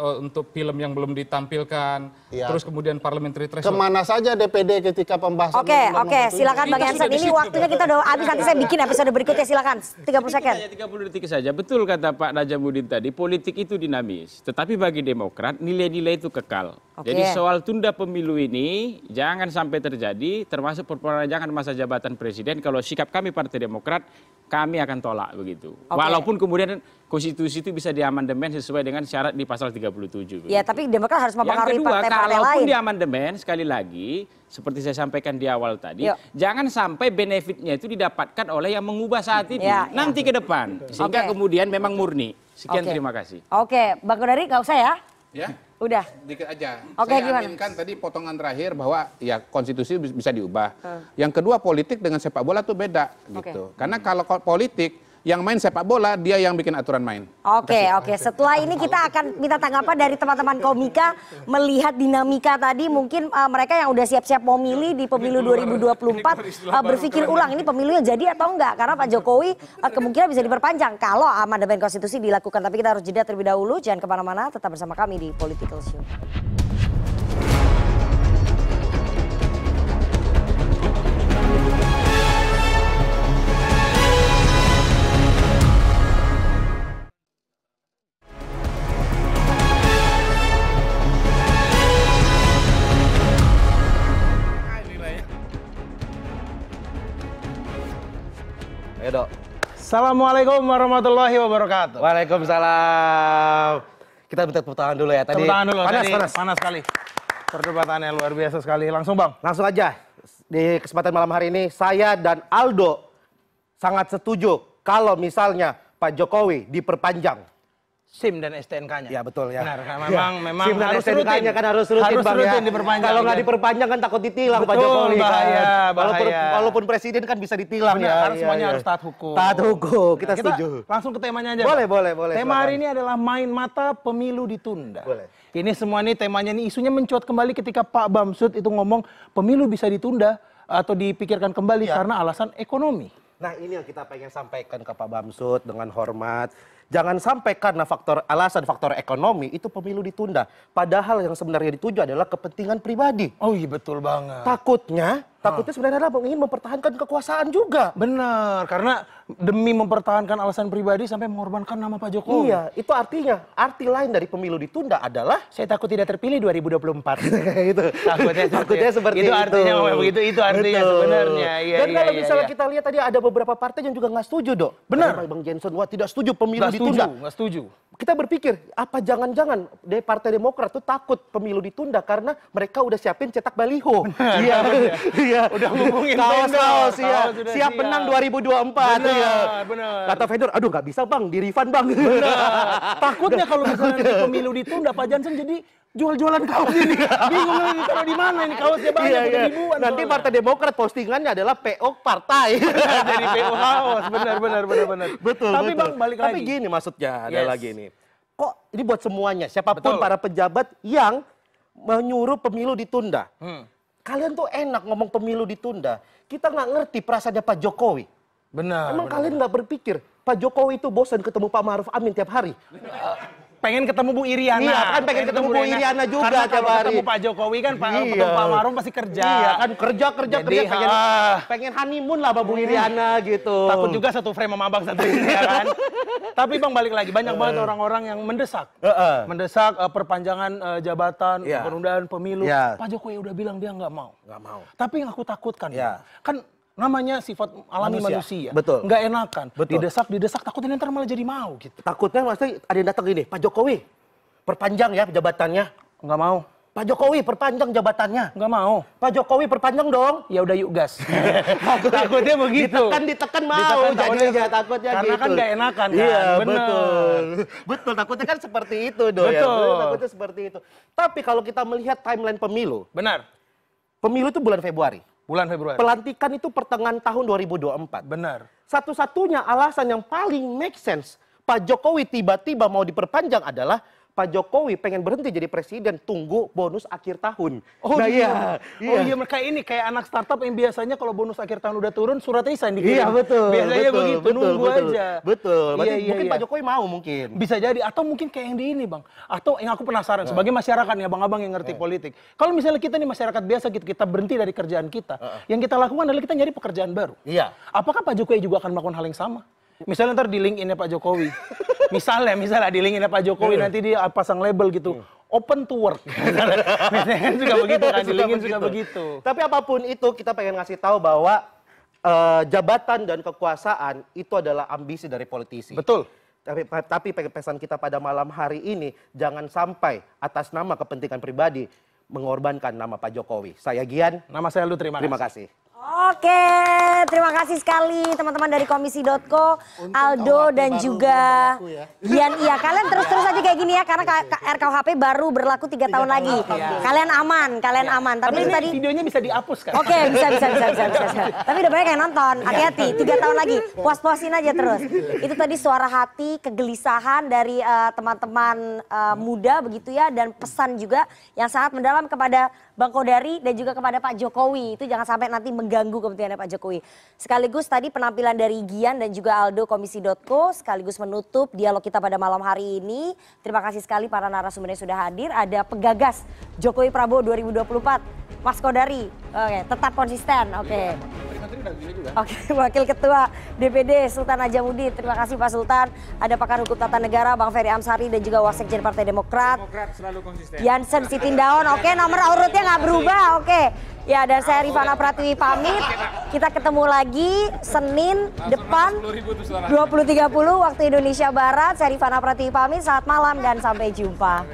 film yang belum ditampilkan, terus kemudian parliamentary threshold. Kemana saja DPD ketika pembahasan? Oke, silakan Bang Jansen. Ini waktunya kita udah habis, nanti saya bikin episode berikutnya, silakan. 30 second. 30 detik saja. Betul kata Pak Najamuddin tadi, politik itu dinamis. Tetapi bagi Demokrat, nilai-nilai itu kekal. Jadi soal tunda pemilu ini jangan sampai terjadi, termasuk perpanjangan masa jabatan presiden. Kalau sikap kami Partai Demokrat, kami akan tolak begitu. Walaupun kemudian konstitusi itu bisa diamandemen sesuai dengan syarat di pasal 37. Ya, tapi Demokrat harus mempengaruhi partai-partai lain. Kalaupun diamandemen, sekali lagi, seperti saya sampaikan di awal tadi, jangan sampai benefitnya itu didapatkan oleh yang mengubah saat ini. Nanti ke depan. Sehingga kemudian memang murni. Sekian, terima kasih. Oke, Bang Kodari nggak usah ya? Ya. Udah. Dikit aja. Oke, saya aminkan tadi potongan terakhir bahwa ya konstitusi bisa diubah. Yang kedua, politik dengan sepak bola tuh beda gitu. Karena kalau politik yang main sepak bola, dia yang bikin aturan main. Oke. Setelah ini kita akan minta tanggapan dari teman-teman komika melihat dinamika tadi. Mungkin mereka yang udah siap-siap mau milih di pemilu 2024 berpikir ulang ini pemilunya jadi atau enggak. Karena Pak Jokowi kemungkinan bisa diperpanjang kalau amandemen konstitusi dilakukan. Tapi kita harus jeda terlebih dahulu. Jangan kemana-mana, tetap bersama kami di Political Show. Assalamualaikum warahmatullahi wabarakatuh. Waalaikumsalam. Kita minta tepuk tangan dulu ya tadi. Tepuk tangan dulu. Panas sekali. Perdebatannya luar biasa sekali. Langsung Bang. Langsung aja. Di kesempatan malam hari ini saya dan Aldo sangat setuju kalau misalnya Pak Jokowi diperpanjang SIM dan STNK-nya. Ya betul ya. Benar, memang SIM dan harus STNK-nya kan harus rutin Bang ya. Kalau nggak diperpanjang kan takut ditilang Pak Jokowi bahaya. Walaupun presiden kan bisa ditilang. Karena semuanya harus taat hukum. Taat hukum, kita setuju. Langsung ke temanya aja. Boleh. Tema hari ini adalah main mata pemilu ditunda. Boleh. Ini semua nih temanya nih, isunya mencuat kembali ketika Pak Bamsud itu ngomong pemilu bisa ditunda atau dipikirkan kembali karena alasan ekonomi. Nah ini yang kita pengen sampaikan ke Pak Bamsud dengan hormat. Jangan sampai karena alasan faktor ekonomi itu pemilu ditunda. Padahal yang sebenarnya dituju adalah kepentingan pribadi. Oh iya betul banget. Takutnya sebenarnya adalah ingin mempertahankan kekuasaan juga. Benar, karena demi mempertahankan alasan pribadi sampai mengorbankan nama Pak Jokowi. Iya, itu artinya, arti lain dari pemilu ditunda adalah saya takut tidak terpilih 2024. Itu. Takutnya seperti itu. Itu artinya begitu, itu artinya sebenarnya. Iya, dan kalau misalnya kita lihat tadi ada beberapa partai yang juga nggak setuju, Dok. Benar. Bang Jensen, wah tidak setuju pemilu ditunda. Nggak setuju. Kita berpikir, apa jangan-jangan dari Partai Demokrat tuh takut pemilu ditunda karena mereka udah siapin cetak baliho. Iya, iya. Udah ngomongin kaos-kaos, ya. Siap menang 2024. Benar. Kata vendor, aduh nggak bisa bang, di refund bang. Takutnya kalau misalnya nanti pemilu ditunda, Pak Jansen jadi jual-jualan kaos ini. Bingung lagi taruh di mana ini kaosnya banyak ribuan. Nanti Partai Demokrat postingannya adalah PO partai. Jadi PO kaos, benar. Betul. Tapi Bang balik lagi. Tapi gini maksudnya, ada lagi nih. Kok ini buat semuanya, siapapun para pejabat yang menyuruh pemilu ditunda. Kalian tuh enak ngomong pemilu ditunda. Kita nggak ngerti perasaannya Pak Jokowi. Benar. Emang kalian nggak berpikir Pak Jokowi itu bosan ketemu Pak Ma'ruf Amin tiap hari? Pengen ketemu Bu Iriana. Iya kan pengen ketemu Bu Iriana juga karena tiap hari. Ketemu Pak Jokowi kan ketemu Pak Ma'ruf pasti kerja. Iya kan kerja Jadi, pengen honeymoon lah Bu Iriana gitu. Takut juga satu frame sama Abang satu ini ya kan. Tapi Bang balik lagi banyak banget orang-orang yang mendesak. Mendesak perpanjangan jabatan, penundaan pemilu. Pak Jokowi udah bilang dia nggak mau. Tapi yang aku takutkan kan namanya sifat alami manusia. Betul. Nggak enakan. Betul. Didesak, takutnya ntar malah jadi mau gitu. Takutnya pasti ada yang datang gini, Pak Jokowi perpanjang ya jabatannya. Nggak mau. Pak Jokowi perpanjang jabatannya. Nggak mau. Pak Jokowi perpanjang dong. Ya udah yuk gas. Takutnya begitu. Ditekan mau jadinya takutnya karena gitu. Kan nggak enakan kan. Iya, betul. Betul, takutnya kan seperti itu dong. Betul. Ya. Takutnya seperti itu. Tapi kalau kita melihat timeline pemilu. Benar. Pemilu itu bulan Februari. Bulan Februari. Pelantikan itu pertengahan tahun 2024. Benar. Satu-satunya alasan yang paling make sense Pak Jokowi tiba-tiba mau diperpanjang adalah Pak Jokowi pengen berhenti jadi presiden, tunggu bonus akhir tahun. Oh nah, iya. Oh iya, kayak anak startup yang biasanya kalau bonus akhir tahun udah turun, surat resign dikirim. Iya betul. Biasanya begitu, nunggu aja. Betul. Mungkin Pak Jokowi mau mungkin. Bisa jadi, atau mungkin kayak yang di ini Bang. Atau yang aku penasaran, sebagai masyarakat ya Bang-abang yang ngerti politik. Kalau misalnya kita nih masyarakat biasa gitu, kita berhenti dari kerjaan kita. Yang kita lakukan adalah kita nyari pekerjaan baru. Iya. Apakah Pak Jokowi juga akan melakukan hal yang sama? Misalnya ntar di LinkedIn-nya Pak Jokowi. misalnya di LinkedIn-nya Pak Jokowi nanti dia pasang label gitu. Open to work. Misalnya juga begitu kan, di LinkedIn juga begitu. Tapi apapun itu kita pengen ngasih tahu bahwa jabatan dan kekuasaan itu adalah ambisi dari politisi. Betul. Tapi pesan kita pada malam hari ini jangan sampai atas nama kepentingan pribadi mengorbankan nama Pak Jokowi. Saya Gian. Nama saya Lu, terima kasih. Oke, terima kasih sekali teman-teman dari Komisi.co, Aldo dan juga Gian. Iya, kalian terus-terus aja kayak gini ya, karena RKUHP baru berlaku 3 tahun lagi. Kalian aman. Tapi ini tadi videonya bisa dihapus kan? Oke, bisa. Tapi udah banyak yang nonton. Hati-hati, 3 tahun lagi. Puas-puasin aja terus. Itu tadi suara hati, kegelisahan dari teman-teman muda begitu ya, dan pesan juga yang sangat mendalam kepada Bang Kodari dan juga kepada Pak Jokowi. Itu jangan sampai nanti mengganggu kepentingannya Pak Jokowi. Sekaligus tadi penampilan dari Gian dan juga Aldo Komisi.co sekaligus menutup dialog kita pada malam hari ini. Terima kasih sekali para narasumber yang sudah hadir. Ada penggagas Jokowi Prabowo 2024, Mas Kodari. Oke, tetap konsisten. Oke. Oke, Wakil Ketua DPD Sultan Ajamuddin. Terima kasih Pak Sultan. Ada pakar hukum tata negara Bang Ferry Amsari dan juga Wasekjen Partai Demokrat. Selalu konsisten. Jansen Sitindaun. Oke, nomor urutnya nggak berubah. Oke. Ya, dan saya Rifana Pratiwi pamit. Kita ketemu lagi Senin depan 20.30 waktu Indonesia Barat. Saya Rifana Pratiwi pamit. Selamat malam dan sampai jumpa.